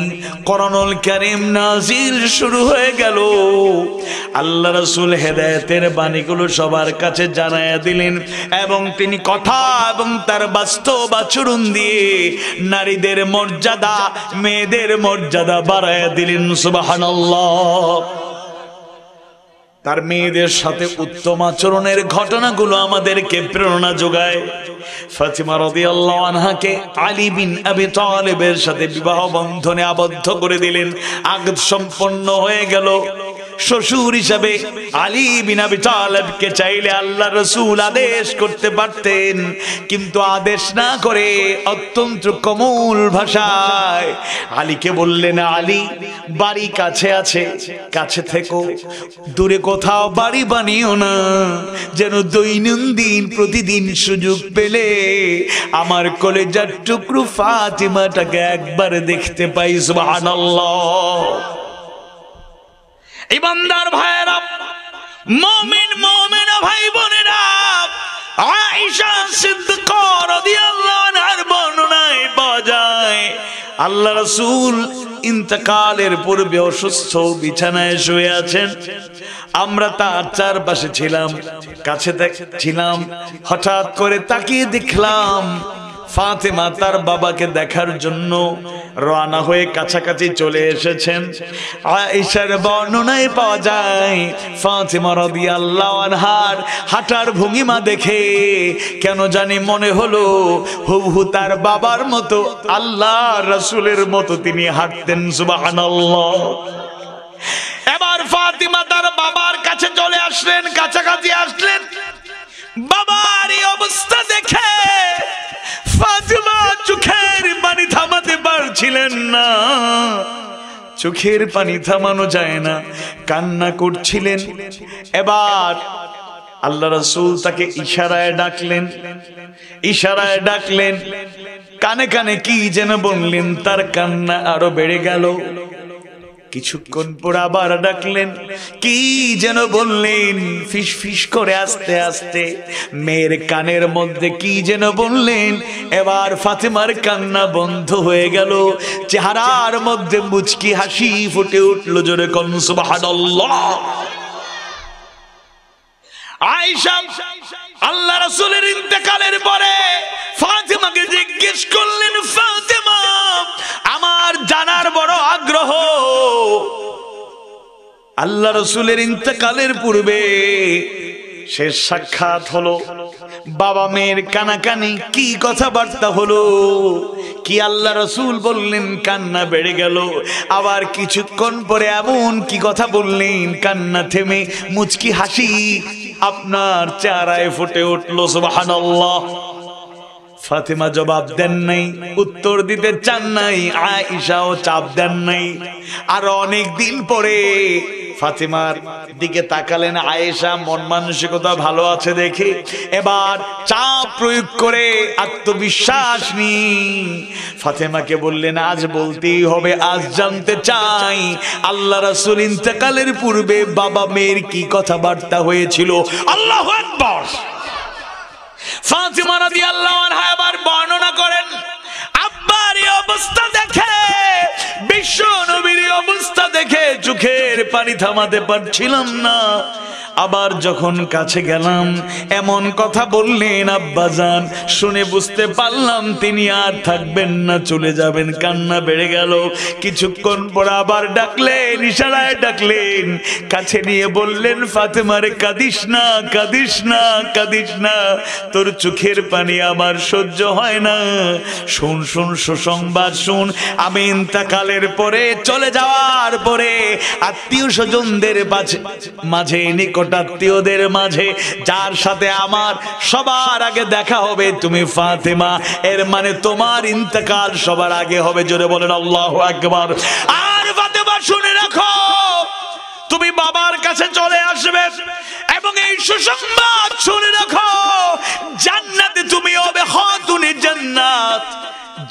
S1: কোরআনুল কারীম নাজিল শুরু হয়ে গেল। আল্লাহ রাসূল হেদায়েতের বাণীগুলো সবার কাছে জানায়া দিলেন, এবং তিনি কথা এবং তার বাস্তব আচরণ দিয়ে নারীদের মর্যাদা, মেয়েদের মর্যাদা বাড়ায়া দিলেন। সুবহানাল্লাহ। তার মেয়েদের সাথে উত্তম আচরণের ঘটনাগুলো আমাদেরকে প্রেরণা যোগায়। ফাতিমা রাদিয়াল্লাহু আনহাকে আলী বিন আবি তালিবের সাথে বিবাহ বন্ধনে আবদ্ধ করে দিলেন। আগদ সম্পন্ন হয়ে গেল। শ্বশুর হিসাবে আলী বিন আবি তালিবকে চাইলে আল্লাহ রাসূল আদেশ করতে পারতেন, কিন্তু আদেশ না করে অত্যন্ত কোমল ভাষায় আলীকে বললেন, আলী বাড়ি কাছে আছে, কাছে থেকো, দূরে কোথাও বাড়ি বানিও না, যেন দৈনন্দিন প্রতিদিন সুযোগ পেলে আমার কলেজার টুকরো ফাতিমাটাকে একবার দেখতে পাই। সুবহানাল্লাহ। ইমানদার ভাইয়েরা, মুমিনা ভাই বোনেরা, আয়েশা সিদ্দিকা রাদিয়াল্লাহু আনহার বর্ণনায় পাওয়া যায়, আল্লাহ রাসূল ইন্তেকালের পূর্বে অসুস্থ বিছানায় শুয়ে আছেন। আমরা তার চারপাশে ছিলাম, কাছে ছিলাম। হঠাৎ করে তাকিয়ে দেখলাম ফাতেমা তার বাবাকে দেখার জন্য রওনা হয়ে কাছাকাছি চলে এসেছেন। আয়েশার বর্ণনায় পাওয়া যায়, ফাতেমা রাদিয়াল্লাহু আনহার হাঁটার ভঙ্গিমা দেখে কেন জানি মনে হলো হুবহু তার বাবার মতো, আল্লাহর রাসূলের মতো তিনি হাঁটতেন। সুবহানাল্লাহ। এবার ফাতিমা তার বাবার কাছে চলে আসলেন, কাছাকাছি আসলেন। বাবার এই অবস্থা দেখে ফাতিমা চোখের পানি থামাতে পারছিলেন না। চোখের পানি থামানো যায় না, কান্না করছিলেন। এবার আল্লাহ রাসূল তাকে ইশারায় ডাকলেন, কানে কানে কি যেন বললেন, তার কান্না আরো বেড়ে গেল। কিছুক্ষণ পর আবার ডাকলেন, কি যেন বললেন, ফিস ফিস করে আস্তে আস্তে মেয়ের কানের মধ্যে কি যেন বললেন। এবার ফাতেমার কান্না বন্ধ হয়ে গেল, চেহারার মধ্যে মুচকি হাসি ফুটে উঠল। জোরে কোন সুবহানাল্লাহ। আয়েশা আল্লাহ রাসূলের ইন্তেকালের পরে ফাতেমাকে জিজ্ঞেস করলেন, ফাতেমা আমার জানার বড় আগ্রহ, আল্লাহ রাসূলের ইন্তেকালের পূর্বে শেষ সাক্ষাৎ হলো, বাবা মেয়ের কানাকানি কি কথাবার্তা হলো, কি আল্লাহ রাসূল বললেন, কান্না বেড়ে গেল। আবার কিছুক্ষণ পরে এমন কি কথা বললেন, কান্না থেমে মুচকি হাসি আপনার চেহারায় ফুটে উঠল। সুবহানাল্লাহ। ফাতেমা জবাব দেন নাই, উত্তর দিতে চান নাই, আয়েশাও চাপ দেন নাই। আর অনেক দিন পরে ফাতেমার দিকে তাকালেন আয়েশা, মন মানসিকতা ভালো আছে দেখে এবার চাপ প্রয়োগ করে আত্মবিশ্বাস নিয়ে ফাতেমাকে বললেন, আজ বলতেই হবে, আজ জানতে চাই আল্লাহ রাসূল ইন্তেকালের পূর্বে বাবা মেয়ের কি কথাবার্তা হয়েছিল। আল্লাহু আকবার। ফাতেমা রাদিয়াল্লাহু আনহা আবার বর্ণনা করেন, আব্বার এই অবস্থা দেখে, বিশ্ব নবীর অবস্থা দেখে চোখের পানি থামাতে পারছিলাম না। আবার যখন কাছে গেলাম এমন কথা বললেন আব্বাজান, শুনে বুঝতে পারলাম তিনি আর থাকবেন না, চলে যাবেন। কান্না বেড়ে গেল। কিছুক্ষণ পর আবার ডাকলেন, ইশারায় ডাকলেন, কাছে নিয়ে বললেন, ফাতেমারে কাঁদিস না, কাঁদিস না, কাঁদিস না, তোর চোখের পানি আমার সহ্য হয় না। শুন শুন সুসংবাদ শুন, আমি ইন্তেকালের পরে, চলে যাওয়ার পরে আত্মীয় স্বজনদের মাঝে, নিকটাত্মীয়দের মাঝে যার সাথে আমার সবার আগে দেখা হবে তুমি ফাতেমা, এর মানে তোমার ইন্তেকাল সবার আগে হবে। জোরে বলেন আল্লাহু আকবার। আর ফাতেমা শুনে রাখো, তুমি বাবার কাছে চলে আসবে এবং এই সুসংবাদ শুনে রাখো, জান্নাতে তুমি হবে খাতুনে জান্নাত,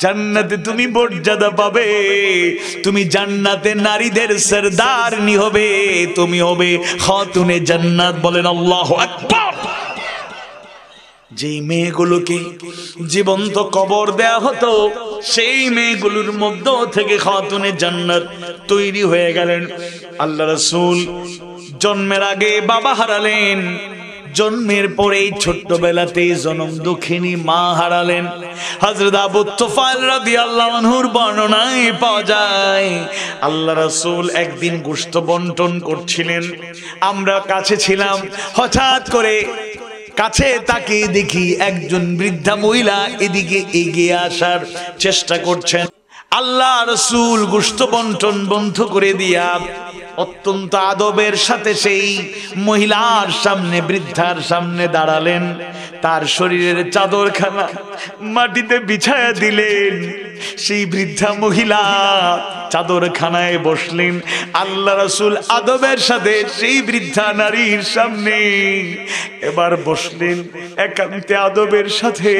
S1: জান্নাতে তুমি মর্যাদা পাবে, তুমি জান্নাতে নারীদের সরদারনি হবে, তুমি হবে খাতুনে জান্নাত। বলেন আল্লাহু আকবার। যেই মেয়েগুলোকে জীবন্ত কবর দেয়া হতো সেই মেয়েগুলোর মধ্য থেকে খাতুনে জান্নাত তৈরি হয়ে গেলেন। আল্লাহ রাসূল জন্মের আগে বাবা হারালেন, জন্মের পরেই ছোট্টবেলাতেই জনম দুঃখিনী মা হারালেন। হযরত আবু তুফাইল রাদিয়াল্লাহু আনহুর বর্ণনায় পাওয়া যায়, আল্লাহ রাসূল একদিন গোশত বন্টন করছিলেন, আমরা কাছে ছিলাম, হঠাৎ করে কাছে তাকিয়ে দেখি একজন বৃদ্ধা মহিলা এদিকে এগিয়ে আসার চেষ্টা করছেন। আল্লাহ রাসূল গোশত বন্টন বন্ধ করে দিয়া অত্যন্ত আদবের সাথে সেই মহিলার সামনে, বৃদ্ধার সামনে দাঁড়ালেন, তার শরীরের চাদরখানা মাটিতে বিছায়া দিলেন। সেই বৃদ্ধা মহিলা চাদরখানায় বসলেন। আল্লাহ রাসূল আদবের সাথে সেই বৃদ্ধা নারীর সামনে এবার বসলেন, একান্তে আদবের সাথে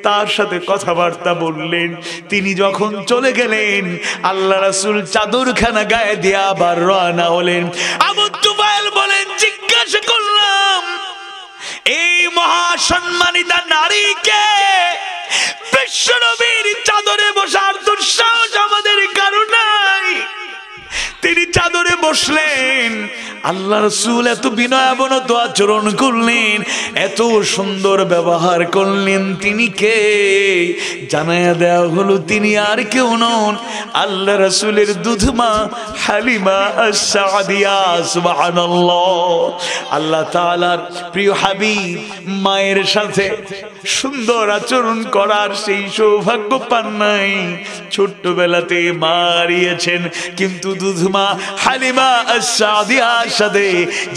S1: তার সাথে কথাবার্তা বললেন। তিনি যখন চলে গেলেন আল্লাহ রাসূল চাদরখানা গায়ে দিয়ে আবার রওনা হলেন। আবু তুফাইল বলেন, জিজ্ঞাসা করলাম এই মহাসম্মানিতা নারীকে বিশ্বনবীর চাদরে বসার দুঃসাহস আমাদের কারো নাই। তিনি চাদরে বসলেন, আল্লাহ রাসূল এত বিনয়াবনত আচরণ করলেন, এত সুন্দর ব্যবহার করলেন। তিনি কে জানায়া দেওয়া হলো, তিনি আর কেউ নন, আল্লাহ রাসূলের দুধমা হালিমা আস-সাদিয়া। সুবহানাল্লাহ। আল্লাহ তাআলার প্রিয় হাবিব মায়ের সাথে সুন্দর আচরণ করার সেই সৌভাগ্য পান নাই। ছোট্টবেলাতে মা হারিয়েছেন, কিন্তু দুধমা হালিমা আস-সাদিয়ার সাথে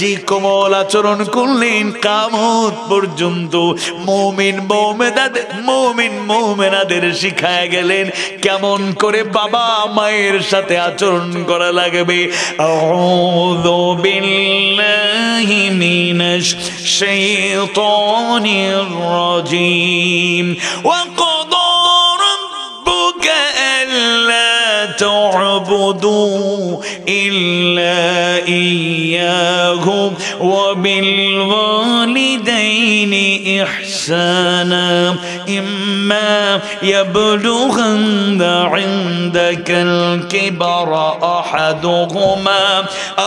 S1: যে কোমল আচরণ করলেন, কিয়ামত পর্যন্ত মুমিন মুমিনাদের শিখায় গেলেন কেমন করে বাবা মায়ের সাথে আচরণ করা লাগবে। আউযু বিল্লাহি মিনাশ শাইতানির রাজিম। ওয়া ক্বাদা রাব্বুকা আল্লা تعبدوا إلا إياه وبالوالدين إحسانا إما يبلغن عندك الكبر أحدهما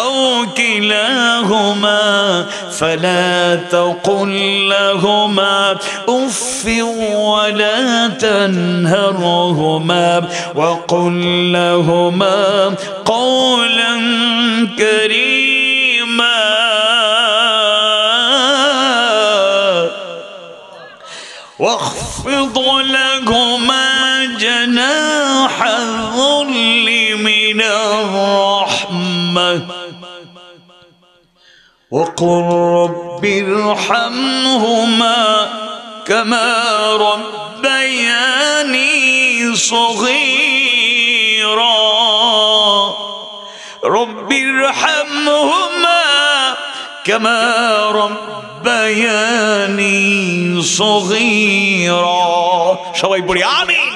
S1: أو كلاهما فلا تقل لهما أف ولا تنهرهما وقل لهما قولا كريما واخفض لهما جناح الذل من الرحمة وقل رب ارحمهما كما ربياني صغيرا رب ارحمهما كما ربياني صغيرا সবাই পড়ি আমিন।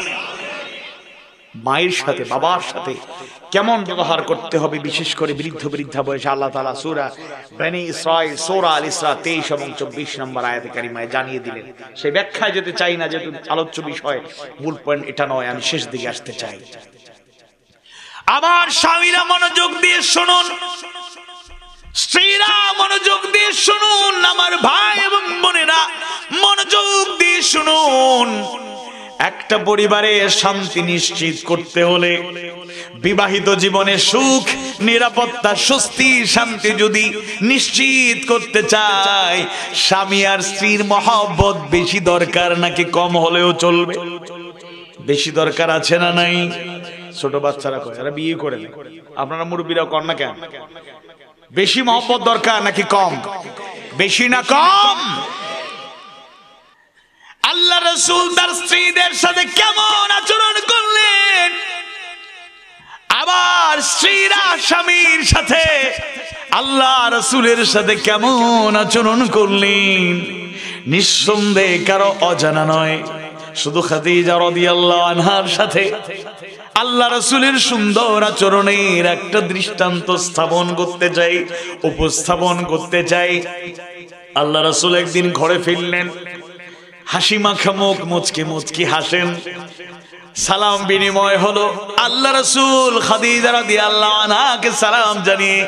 S1: মায়ের সাথে বাবার সাথে কেমন ব্যবহার করতে হবে, বিশেষ করে বৃদ্ধ বৃদ্ধা বয়সে আল্লাহ তাআলা সূরা বনী ইসরাঈল সূরা আল ইসরা 23 এবং 24 নম্বর আয়াতে কারিমায় জানিয়ে দিলেন। সেই ব্যাখ্যায় যেতে চাই না, যেহেতু আলোচ্য বিষয় মূল পয়েন্ট এটা নয়, আমি শেষ দিকে আসতে চাই। আমার স্বামীরা মনোযোগ দিয়ে শুনুন, স্ত্রীরা মনোযোগ দিয়ে শুনুন, আমার ভাই এবং বোনেরা মনোযোগ দিয়ে শুনুন। একটা পরিবারে শান্তি নিশ্চিত করতে হলে, বিবাহিত জীবনে সুখ, নিরাপত্তা, স্বস্তি, শান্তি যদি নিশ্চিত করতে চায়, স্বামী আর স্ত্রীর মহব্বত বেশি দরকার নাকি কম হলেও চলবে? বেশি দরকার আছে না নাই? ছোট বাচ্চারা কয় এরা বিয়ে করে না, আপনারা মুরব্বীরা কর না কেন? বেশি মহব্বত দরকার নাকি কম? বেশি না কম? আল্লাহ রাসূল তার স্ত্রীদের সাথে কেমন আচরণ করলেন, আবার স্ত্রীরা স্বামীর সাথে আল্লাহ রাসূলের সাথে কেমন আচরণ করলেন, নিঃসন্দেহে কারো অজানা নয়। শুধু খাদিজা রাদিয়াল্লাহু আনহার সাথে আল্লাহ রাসূলের সুন্দর আচরণের একটা দৃষ্টান্ত স্থাপন করতে চাই, উপস্থাপন করতে চাই। আল্লাহ রাসূল একদিন ঘরে ফিরলেন, হাসি মাখা মুখ, মুচকি মুচকি হাসেন, সালাম বিনিময় হলো। আল্লাহ রাসূল খাদিজা রাদিয়াল্লাহু আনহাকে সালাম জানিয়ে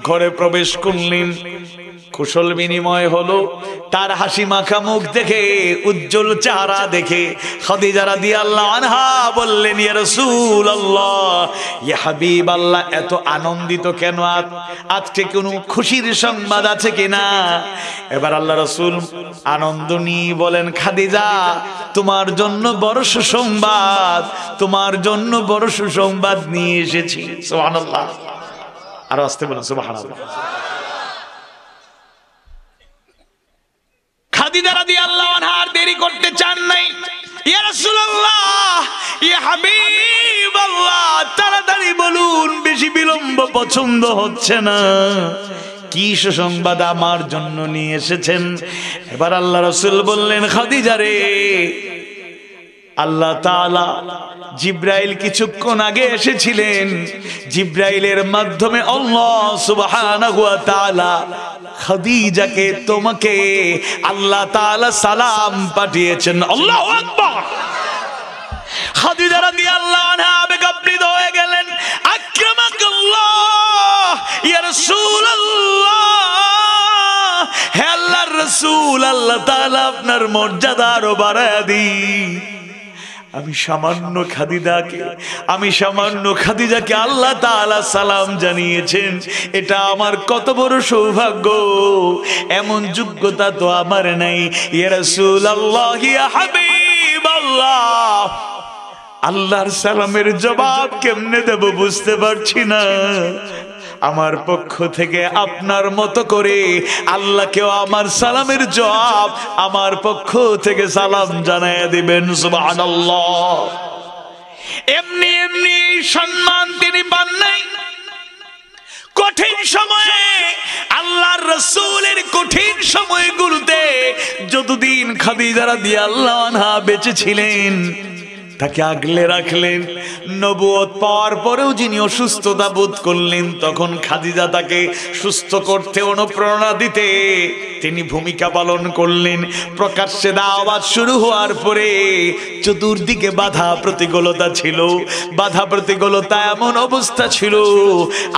S1: ঘরে প্রবেশ করলেন, কুশল বিনিময় হলো। তার হাসি মাখা মুখ দেখে, উজ্জ্বল চেহারা দেখে খাদিজা রাদিয়াল্লাহু আনহা বললেন, ইয়া রাসূলুল্লাহ, ইয়া হাবিবাল্লাহ, এত আনন্দিত কেন? আজকে কোনো খুশির সংবাদ আছে কিনা? এবার আল্লাহ রাসূল আনন্দ নিয়ে বলেন, খাদিজা, তোমার জন্য বড় সুসংবাদ, তোমার জন্য বড় সুসংবাদ নিয়ে এসেছি। সুবহানাল্লাহ, আর আসতে বলেন সুবহানাল্লাহ। খাদিজা রাদিয়াল্লাহু আনহা দেরি করতে চান নাই। ইয়া রাসূলুল্লাহ, ইয়া হাবিবাল্লাহ, তাড়াতাড়ি বলুন, বেশি বিলম্ব পছন্দ হচ্ছে না। কি সুসংবাদ আমার জন্য নিয়ে এসেছেন? এবার আল্লাহ রাসূল বললেন, খাদিজা রে, আল্লাহ তাআলা জিব্রাইল কিছুক্ষণ আগে এসেছিলেন, জিব্রাইলের মাধ্যমে আল্লাহ সুবহানাহু ওয়া তাআলা খাদিজাকে, তোমাকে আল্লাহ তাআলা সালাম পাঠিয়েছেন। আল্লাহু আকবার। খাদিজা রাদিয়াল্লাহু আনহা আবেগাপ্লুত হয়ে গেলেন। আকরামাকাল্লাহ, ইয়া রাসূলুল্লাহ, হে আল্লাহর রাসূল, আল্লাহ তাআলা আপনার মর্যাদা আরো বাড়ায় দিন। আমি সামান্য খাদিজাকে আল্লাহ তাআলা সালাম জানিয়েছেন, এটা আমার কত বড় সৌভাগ্য। এমন যোগ্যতা তো আমার নাই। ইয়া রাসূলুল্লাহ, ইয়া হাবিবাল্লাহ, আল্লাহর সালামের জবাব কেমনে দেব বুঝতে পারছি না। আমার পক্ষ থেকে আপনার মতো করে আল্লাহকেও আমার সালামের জবাব আমার পক্ষ থেকে সালাম জানায় দিবেন। সুবহানাল্লাহ। এমনি এমনি সম্মান তিনি পান নাই। কঠিন সময়ে, আল্লাহর রাসূলের কঠিন সময়গুলোতে যতদিন খাদিজা রাদিয়াল্লাহু আনহা বেঁচে ছিলেন, তাকে আগলে রাখলেন, নবুয়ত পাওয়ার পরেও যিনি অসুস্থতা বোধ করলেন, তখন খাদিজা তাকে সুস্থ করতে অনুপ্রেরণা দিতে তিনি ভূমিকা পালন করলেন। প্রকাশ্যে দাওয়াত শুরু হওয়ার পরে চতুর্দিকে বাধা প্রতিকূলতা ছিল, বাধা প্রতিকূলতা এমন অবস্থা ছিল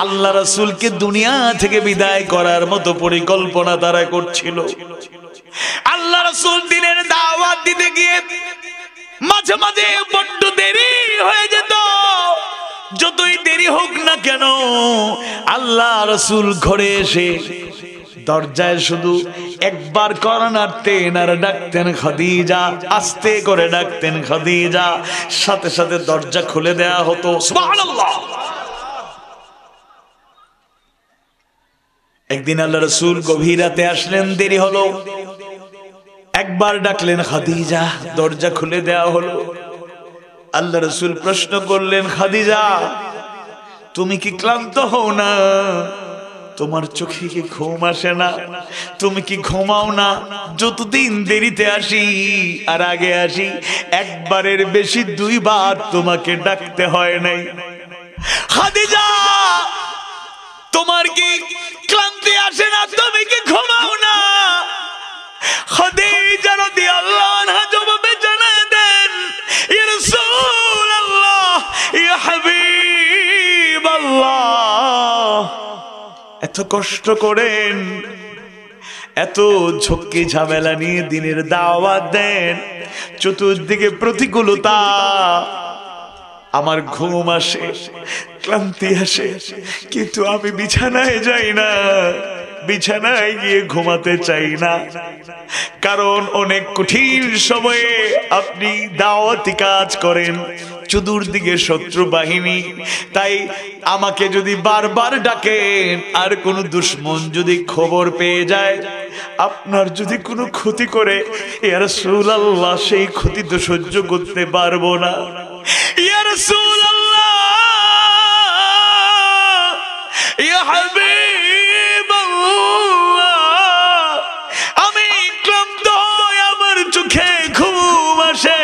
S1: আল্লাহ রাসূলকে দুনিয়া থেকে বিদায় করার মতো পরিকল্পনা তারা করছিল। আল্লাহ রাসূল দিনের দাওয়াত দিতে গিয়ে মাঝে মাঝে বড্ড দেরি হয়ে যেত। যতই দেরি হোক না কেন আল্লাহ রাসূল ঘরে এসে দরজায় শুধু একবার কড়া নাড়তেন আর ডাকতেন খাদিজা, আস্তে করে ডাকতেন খাদিজা, সাথে সাথে দরজা খুলে দেয়া হতো। সুবহানাল্লাহ। একদিন আল্লাহ রাসূল গভীর রাতে আসলেন, দেরি হলো, একবার ডাকলেন খাদিজা, দরজা খুলে দেয়া হলো। আল্লাহ রাসূল প্রশ্ন করলেন, খাদিজা তুমি কি ক্লান্ত হও না? তোমার চোখে কি ঘুম আসে না? তুমি কি ঘুমাও না? যতদিন দেরিতে আসি আর আগে আসি, একবারের বেশি দুইবার তোমাকে ডাকতে হয় নাই। খাদিজা তোমার কি ক্লান্তি আসে না? তুমি কি ঘুমাও না? খাদিজা রাদিয়াল্লাহু আনহা জবাবে জানায় দেন, ইয়া রাসূলুল্লাহ, ইয়া হাবিবাল্লাহ, এত কষ্ট করেন, এত ঝক্কি ঝামেলা নিয়ে দিনের দাওয়াত দেন, চতুর্দিকে প্রতিকূলতা, আমার ঘুম আসে, ক্লান্তি আসে, কিন্তু আমি বিছানায় যাই না, বিছানায় গিয়ে ঘুমাতে চাই না। কারণ অনেক কঠিন সময়ে আপনি দাওয়াতি কাজ করেন, চতুর্দিকে শত্রু বাহিনী, তাই আমাকে যদি বারবার ডাকেন আর কোন দুশমন যদি খবর পেয়ে যায়, আপনার যদি কোনো ক্ষতি করে, ইয়া রাসূলুল্লাহ সেই ক্ষতি তো সহ্য করতে পারবো না। ইয়া রাসূলুল্লাহ, ইয়া হাবিবাল্লাহ, আমি ক্লান্ত হই, আমার চোখে ঘুম আসে,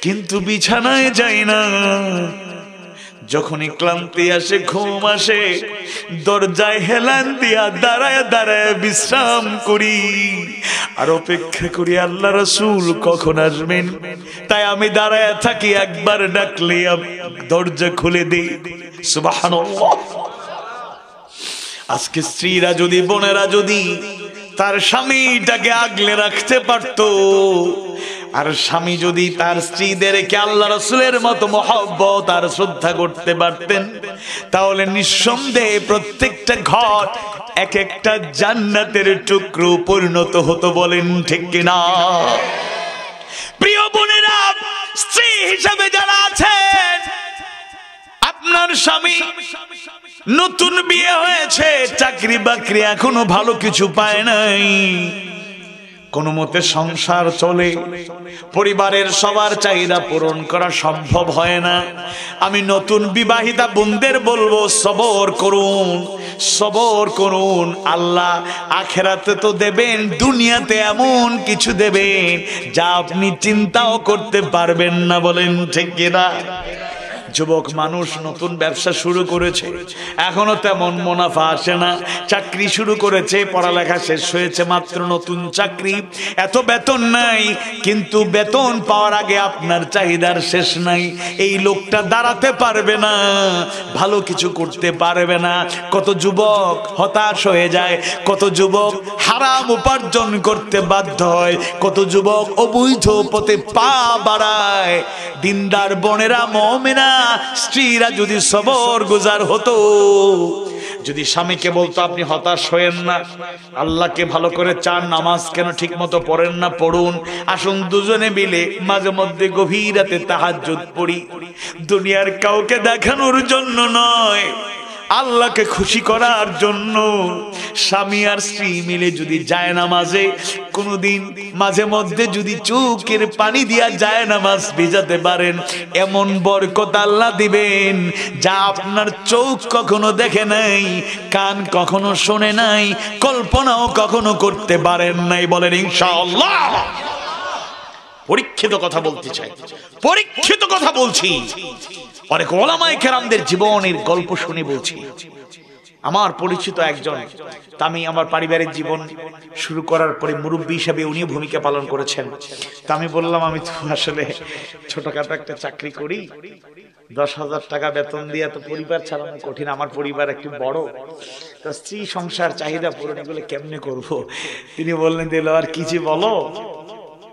S1: কিন্তু বিছানায় যাই না। যখনই ক্লান্তি আসে, ঘুম আসে, দরজায় হেলান দিয়া দাঁড়ায় দাঁড়ায় বিশ্রাম করি আর অপেক্ষা করি আল্লাহ রাসূল কখন আসবেন। তাই আমি দাঁড়ায় থাকি, একবার ডাকলে দরজা খুলে দেই। সুবহানাল্লাহ। আজকে স্ত্রীরা যদি, বোনেরা যদি তার স্বামীটাকে আগলে রাখতে পারতো, আর স্বামী যদি তার স্ত্রীদেরকে আল্লাহ রাসূলের মতো মহব্বত আর শ্রদ্ধা করতে পারতেন, তাহলে নিঃসন্দেহে প্রত্যেকটা ঘর এক একটা জান্নাতের টুকরো পরিণত হতো। বলেন ঠিক কিনা? প্রিয় বোনেরা, স্ত্রী হিসাবে যারা আছেন, আপনার স্বামী নতুন বিয়ে হয়েছে, চাকরি বাকরি এখনো ভালো কিছু পায় নাই, কোনো মতে সংসার চলে, পরিবারের সবার চাহিদা পূরণ করা সম্ভব হয় না। আমি নতুন বিবাহিতা বোনদের বলবো, সবর করুন, সবর করুন। আল্লাহ আখিরাতে তো দেবেন, দুনিয়াতে এমন কিছু দেবেন যা আপনি চিন্তাও করতে পারবেন না। বলেন ঠিক কিনা? যুবক মানুষ নতুন ব্যবসা শুরু করেছে, এখনো তেমন মুনাফা আসে না, চাকরি শুরু করেছে, পড়ালেখা শেষ হয়েছে মাত্র, নতুন চাকরি, এত বেতন নাই, কিন্তু বেতন পাওয়ার আগে আপনার চাহিদার শেষ নাই। এই লোকটা দাঁড়াতে পারবে না, ভালো কিছু করতে পারবে না। কত যুবক হতাশ হয়ে যায়, কত যুবক হারাম উপার্জন করতে বাধ্য হয়, কত যুবক অবৈধ পথে পা বাড়ায়। দিনদার বোনেরা, মুমিনা স্ত্রীরা যদি সবর গুজার হতো, যদি স্বামীকে বলতো আপনি হতাশ হয়েন না, আল্লাহকে ভালো করে চান, নামাজ কেন ঠিক মতো পড়েন না, পড়ুন, আসুন দুজনে মিলে মাঝে মধ্যে গভীর রাতে তাহাজ্জুদ পড়ি, দুনিয়ার কাউকে দেখানোর জন্য নয়, আল্লাহকে খুশি করার জন্য। স্বামী আর স্ত্রী মিলে যদি জায়নামাজে কোনোদিন মাঝে মধ্যে যদি চোখের পানি দিয়া জায়নামাজ ভিজাতে পারেন, এমন বরকত আল্লাহ দিবেন যা আপনার চোখ কখনো দেখে নাই, কান কখনো শোনে নাই, কল্পনাও কখনো করতে পারেন নাই। বলেন ইনশাআল্লাহ। পরীক্ষিত কথা বলতে চাই, পরীক্ষিত কথা বলছি। অনেক ওলামায়ে কেরামদের জীবনের গল্প শুনে বলছি। আমার পরিচিত একজন, আমি আমার পারিবারিক জীবন শুরু করার পরে মুরব্বী হিসেবে উনিও ভূমিকা পালন করেছেন। তা আমি বললাম, আমি তো আসলে ছোটখাটো একটা চাকরি করি, 10,000 টাকা বেতন দিয়ে তো পরিবার চালানো কঠিন, আমার পরিবার একটু বড়, তো স্ত্রী সংসার চাহিদা পূরণ এগুলো কেমনে করব? তিনি বললেন, দিল আর কি যে বলো,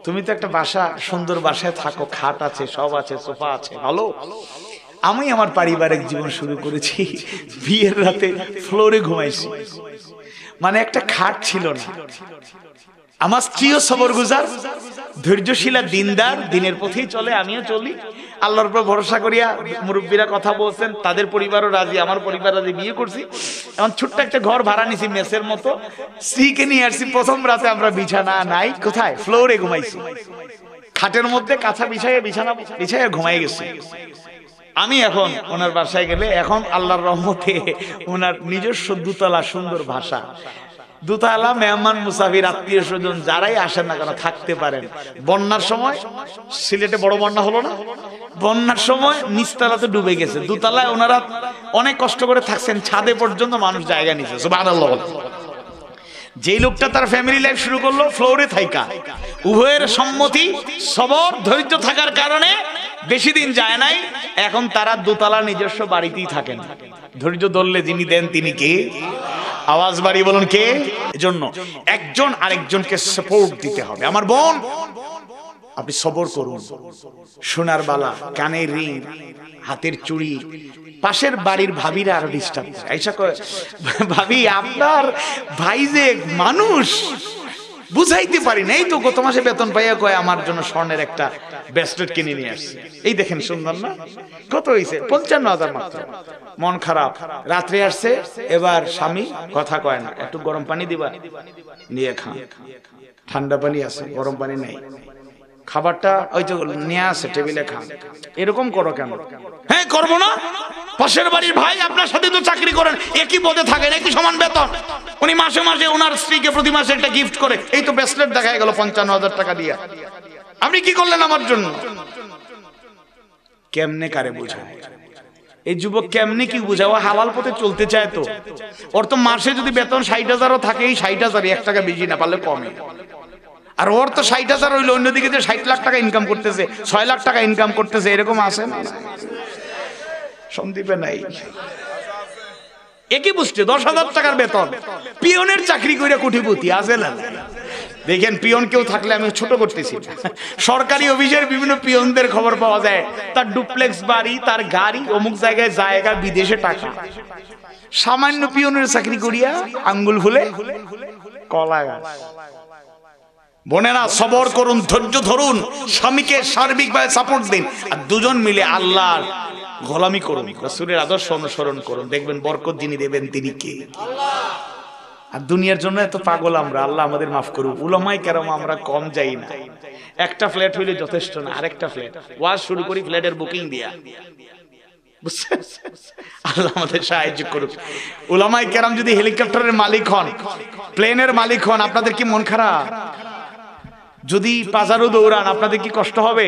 S1: তুমি তো একটা বাসা, সুন্দর বাসায় থাকো, খাট আছে, সব আছে, সোফা আছে, ভালো। আমি আমার পারিবারিক জীবন শুরু করেছি বিয়ের রাতে ফ্লোরে ঘুমাইছি, মানে একটা খাট ছিল না। আমার স্ত্রীও সবর গুজার, ধৈর্যশীলা, দিনদার, দিনের পথেই চলে, আমিও চলি, আল্লাহর উপর ভরসা করিয়া। মুরব্বীরা কথা বলছেন, তাদের পরিবারও রাজি, আমার পরিবার রাজি, বিয়ে করছি। এখন ছোট্ট একটা ঘর ভাড়া নিছি, মেসের মতো। স্ত্রীকে নিয়ে আসছি, প্রথম রাতে আমরা বিছানা নাই, কোথায়, ফ্লোরে ঘুমাইছি, খাটের মধ্যে কাঁথা বিছাইয়া, বিছানা বিছাইয়া ঘুমাই গেছি। আমি এখন ওনার বাসায় গেলে, এখন আল্লাহর রহমতে ওনার নিজস্ব দুতলা সুন্দর ভাষা, দুতলা, মেহমান মুসাফির আত্মীয় স্বজন যারাই আসেন না কেন থাকতে পারেন। বন্যার সময় সিলেটে বড় বন্যা হলো না, বন্যার সময় নিচতলাতে ডুবে গেছে, দুতলায় ওনারা অনেক কষ্ট করে থাকছেন, ছাদে পর্যন্ত মানুষ জায়গা নিছে, সুবহানাল্লাহ। যেই লোকটা তার ফ্যামিলি লাইফ শুরু করলো ফ্লোরে থাইকা, উভয়ের সম্মতি, সবর, ধৈর্য থাকার কারণে বেশি দিন যায় নাই, এখন তারা দোতলা নিজস্ব বাড়িতেই থাকেন। ধৈর্য ধরলে যিনি দেন তিনি কে? আওয়াজ বাড়িয়ে বলুন কে? এজন্য একজন আরেকজনকে সাপোর্ট দিতে হবে। আমার বোন, আপনি সবর করুন। সোনার বালা, কানের রিং, হাতের চুড়ি, পাশের বাড়ির ভাবিরা আরো ডিস্টার্ব করে, আইসা কয়, ভাবি আপনার ভাই যে মানুষ, বুঝাইতে পারি না, এই তো গত মাসে বেতন পাইয়া কয় আমার জন্য স্বর্ণের একটা ব্রেসলেট কিনে নিয়ে আসছে, এই দেখেন সুন্দর না, কত হয়েছে? 55,000 মাত্র। মন খারাপ, রাত্রে আসছে, এবার স্বামী কথা কয় না, একটু গরম পানি দিবা, নিয়ে খান, ঠান্ডা পানি আছে, গরম পানি নেই, খাবারটা ওই তো নিয়ে আসে, টেবিলে খান। এরকম করো কেন? হ্যাঁ করবো না, পাশের বাড়ির ভাই, আপনার সাথে তো চাকরি করেন, একই পদে থাকেন, একই সমান বেতন, উনি মাসে মাসে ওনার স্ত্রীকে প্রতি মাসে একটা গিফট করে, এই তো ব্রেসলেট দেখা গেল 55,000 টাকা দিয়ে, আপনি কি করলেন আমার জন্য? কেমনে কারে বুঝায়? এই যুবক কেমনে কি বুঝাবো? হালাল পথে চলতে চায় তো, ওর তো মাসে যদি বেতন 60,000ও থাকে, এই 60,000 1 টাকা বেশি না, পারলে কমে। আর ওর তো 60,000 হইলো, অন্যদিকে যে 60 লাখ টাকা ইনকাম করতেছে, 6 লাখ টাকা ইনকাম করতেছে, এরকম আছে না? সন্দীপে নাই, একই বুঝতে 10,000 টাকার বেতন, পিয়নের চাকরি করে কোটিপতি আছে না? দেখেন, পিয়ন কেউ থাকলে, আমি ছোট করতেছি, সরকারি অফিসের বিভিন্ন পিয়নদের খবর পাওয়া যায়, তার ডুপ্লেক্স বাড়ি, তার গাড়ি, অমুক জায়গায় জায়গা, বিদেশে টাকা। সামান্য পিয়নের চাকরি করিয়া আঙ্গুল ফুলে কলা গাছ। বোনেরা, সবর করুন, ধৈর্য ধরুন, স্বামীকে সার্বিকভাবে সাপোর্ট দিন, আর দুজন মিলে আল্লাহর গোলামি করুন, রাসূলের আদর্শ অনুসরণ করুন, দেখবেন বরকত যিনি দেবেন তিনি কে? আল্লাহ। আর দুনিয়ার জন্য এত পাগল আমরা, আল্লাহ আমাদের মাফ করুক। উলামায়ে কেরাম আমরা কম যাই না, একটা ফ্ল্যাট হইলে যথেষ্ট না, আরেকটা ফ্ল্যাট, ওয়াজ শুরু করি ফ্ল্যাটের বুকিং দিয়া, বুঝছেন? আল্লাহ আমাদের সাহায্য করুক। উলামায়ে কেরাম যদি হেলিকপ্টারের মালিক হন, প্লেনের মালিক হন, আপনাদের কি মন খারাপ? যদি পাজারো দৌড়ান, আপনাদের কি কষ্ট হবে?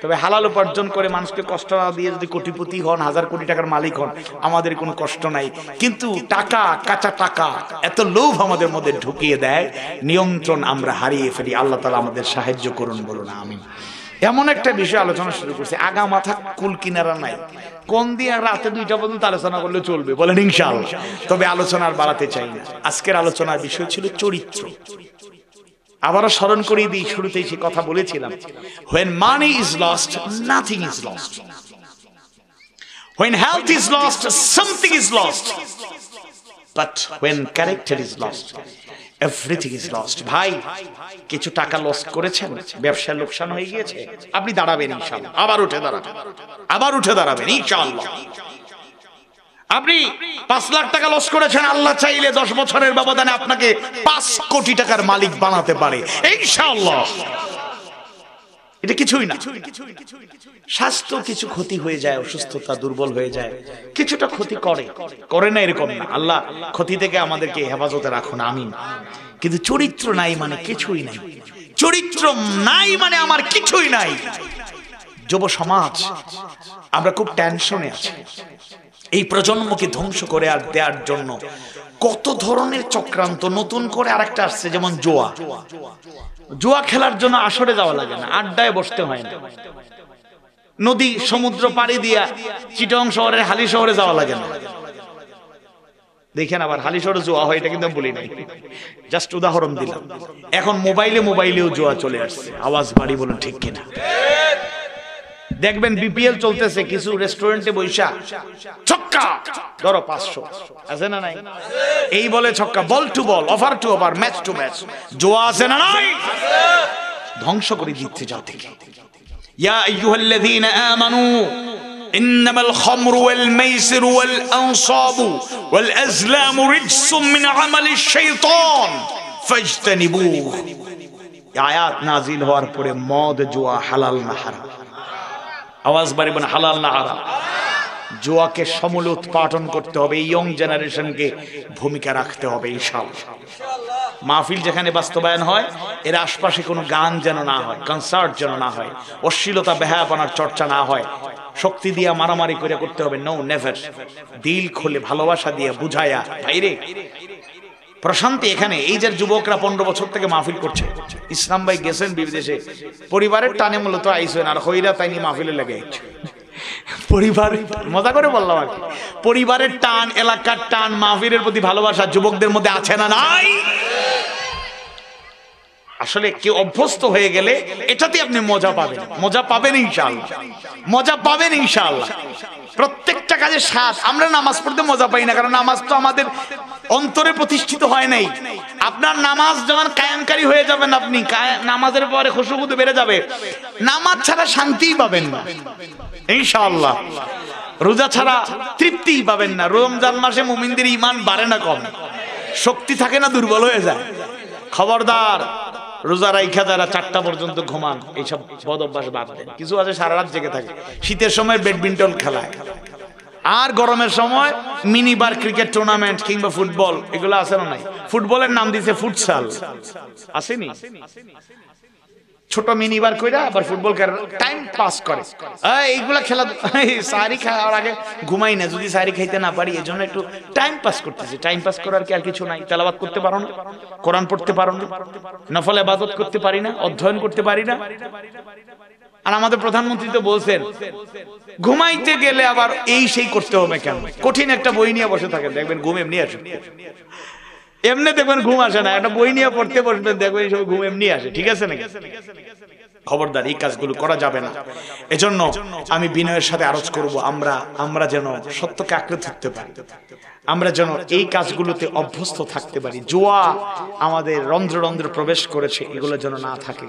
S1: তবে হালাল উপার্জন করে মানুষকে কষ্ট না দিয়ে যদি কোটিপতি হন, 1000 কোটি টাকার মালিক হন, আমাদের কোনো কষ্ট নাই। কিন্তু টাকা, কাঁচা টাকা, এত লোভ আমাদের মধ্যে ঢুকিয়ে দেয়, নিয়ন্ত্রণ আমরা হারিয়ে ফেলি। আল্লাহ তাআলা আমাদের সাহায্য করুন, বলুন আমিন। এমন একটা বিষয় আলোচনা শুরু করছে, আগা মাথা কুল কিনারা নাই, কোন দিয়ে রাতে 2টা পর্যন্ত আলোচনা করলে চলবে, বলেন ইনশাআল্লাহ। তবে আলোচনার বাড়াতে চাই না। আজকের আলোচনার বিষয় ছিল চরিত্র। আবারও স্মরণ করিয়ে দিই, শুরুতেই সে কথা বলেছিলাম, when money is lost, nothing is lost. When health is lost, something is lost. But when character is lost, everything is lost. ভাই, কিছু টাকা লস করেছেন, ব্যবসায় লোকসান হয়ে গিয়েছে, আপনি দাঁড়াবেন ইনশাআল্লাহ, আবার উঠে দাঁড়াবেন, আবার উঠে দাঁড়াবেন ইনশাআল্লাহ। আপনি 5 লাখ টাকা লস করেছেন, আল্লাহ চাইলে 10 বছরের ব্যবধানে আপনাকে 5 কোটি টাকার মালিক বানাতে পারে ইনশাআল্লাহ। এটা কিছুই না। স্বাস্থ্য কিছু ক্ষতি হয়ে যায়, অসুস্থতা, দুর্বল হয়ে যায়, কিছুটা ক্ষতি করে না এরকম না, আল্লাহ ক্ষতি থেকে আমাদেরকে হেফাজতে রাখুন, আমিন। কিন্তু চরিত্র নাই মানে কিছুই নাই। চরিত্র নাই মানে আমার কিছুই নাই। যুব সমাজ আমরা খুব টেনশনে আছি। এই প্রজন্মকে ধ্বংস করে আর দেওয়ার জন্য কত ধরনের চক্রান্ত। নতুন করে আরেকটা আসছে, যেমন জুয়া। জুয়া খেলার জন্য আসরে যাওয়া লাগে না, আড্ডায় বসতে হয় না। নদী সমুদ্র পাড়ি দিয়া চিটং শহরের হালি শহরে যাওয়া লাগে না। দেখেন আবার হালি শহরে জুয়া হয়, এটা কিন্তু আমি বলি নাই, জাস্ট উদাহরণ দিলাম। এখন মোবাইলেও জুয়া চলে আসছে। আওয়াজ বাড়ি বলুন ঠিক কিনা? দেখবেন বিপিএল চলতেছে, কিছু রেস্টুরেন্টে বৈশা ছক্কা ধরো 500 আছে না নাই? এই বলে ছক্কা, ball to ball, offer to offer, match to match. জুয়া আছে না নাই? ধ্বংস করে দিচ্ছে জাতিকে। ইয়া আইয়ুহাল্লাযীনা আমানু ইন্নামাল খামরু ওয়াল মাইসিরু ওয়াল আনসাবু ওয়াল আজলামু রিজসুম মিন আমালিশ শাইতান ফাজতানিবুহু। আয়াত নাযিল হওয়ার পরে মদ জুয়া হালাল না হারাম? আওয়াজ বাড়ি বলেন হালাল না হারাম? জুয়াকে সমূলে উৎপাটন করতে হবে, ইয়ং জেনারেশনকে ভূমিকা রাখতে হবে ইনশাআল্লাহ। মাহফিল যেখানে বাস্তবায়ন হয় এর আশপাশে কোনো গান যেন না হয়, কনসার্ট যেন না হয়, অশ্লীলতা বেহায়াপনার চর্চা না হয়, শক্তি দিয়া মারামারি করে করতে হবে, নো নেভার। দিল খুলে ভালোবাসা দিয়ে বুঝায়া, ভাইরে প্রশান্তি এখানে। এই যে যুবকরা 15 বছর থেকে মাহফিল করছে, ইসলাম ভাই গেছেন বিদেশে, পরিবারের টানে মূলত আইসেন, আর হইরা তাইনি মাহফিলে লেগে পরিবার, মজা করে বললাম আর কি। পরিবারের টান, এলাকার টান, মাহফিলের প্রতি ভালোবাসা যুবকদের মধ্যে আছে না নাই? আসলে কেউ অভ্যস্ত হয়ে গেলে এটাতে আপনি মজা পাবেন, মজা পাবেন ইনশাআল্লাহ, মজা পাবেন ইনশাআল্লাহ। প্রত্যেকটা কাজে স্বাদ। আমরা নামাজ পড়তে মজা পাই না, কারণ নামাজ তো আমাদের অন্তরে প্রতিষ্ঠিত হয় নাই। আপনার নামাজ যখন কায়েমকারী হয়ে যাবেন, আপনি নামাজের পরে খুশবু বেড়ে যাবে, নামাজ ছাড়া শান্তিই পাবেন না ইনশাআল্লাহ। রোজা ছাড়া তৃপ্তিই পাবেন না। রমজান মাসে মুমিনদের ঈমান বাড়ে না কম, শক্তি থাকে না, দুর্বল হয়ে যায়। খবরদার, রোজা রাইখা যারা 4টা পর্যন্ত ঘুমান, এইসব বদ অভ্যাস বাদ দেন। কিছু আছে সারা রাত জেগে থাকে, শীতের সময় ব্যাডমিন্টন খেলায়, আর গরমের সময় মিনি বার, ক্রিকেট টুর্নামেন্ট কিংবা ফুটবল, এগুলো আছে না নাই? ফুটবলের নাম দিয়েছে ফুটসাল, আসেনি? ছোট মিনি বার কইরা আবার ফুটবল খেলা, টাইম পাস করে। এইগুলা খেলা সারি খাওয়ার আগে ঘুমাই না, যদি সারি খাইতে না পারি, এজন্য একটু টাইম পাস করতেছি। টাইম পাস করার কি আর কিছু নাই? তেলাওয়াত করতে পারো না, কোরআন পড়তে পারো না, নফল ইবাদত করতে পারি না, অধ্যয়ন করতে পারি না। আর আমাদের প্রধানমন্ত্রী তো বলছেন ঘুমাইতে গেলে আবার এই সেই করতে হবে কেন? কঠিন একটা বই নিয়ে বসে থাকেন, দেখবেন ঘুম এমনি আসে। এমনি দেখবেন ঘুম আসে না, একটা বই নিয়ে পড়তে বসবেন, দেখবেন এই সব ঘুম এমনি আসে। ঠিক আছে নাকি? খবরদার, এই কাজগুলো করা যাবে না। এজন্য আমি বিনয়ের সাথে আরজ করব, আমরা যেন সত্যকে আঁকড়ে থাকতে পারি, আমরা যেন এই কাজগুলোতে অভ্যস্ত থাকতে পারি। জুয়া আমাদের রন্ধ্রে রন্ধ্রে প্রবেশ করেছে, এগুলো যেন না থাকে।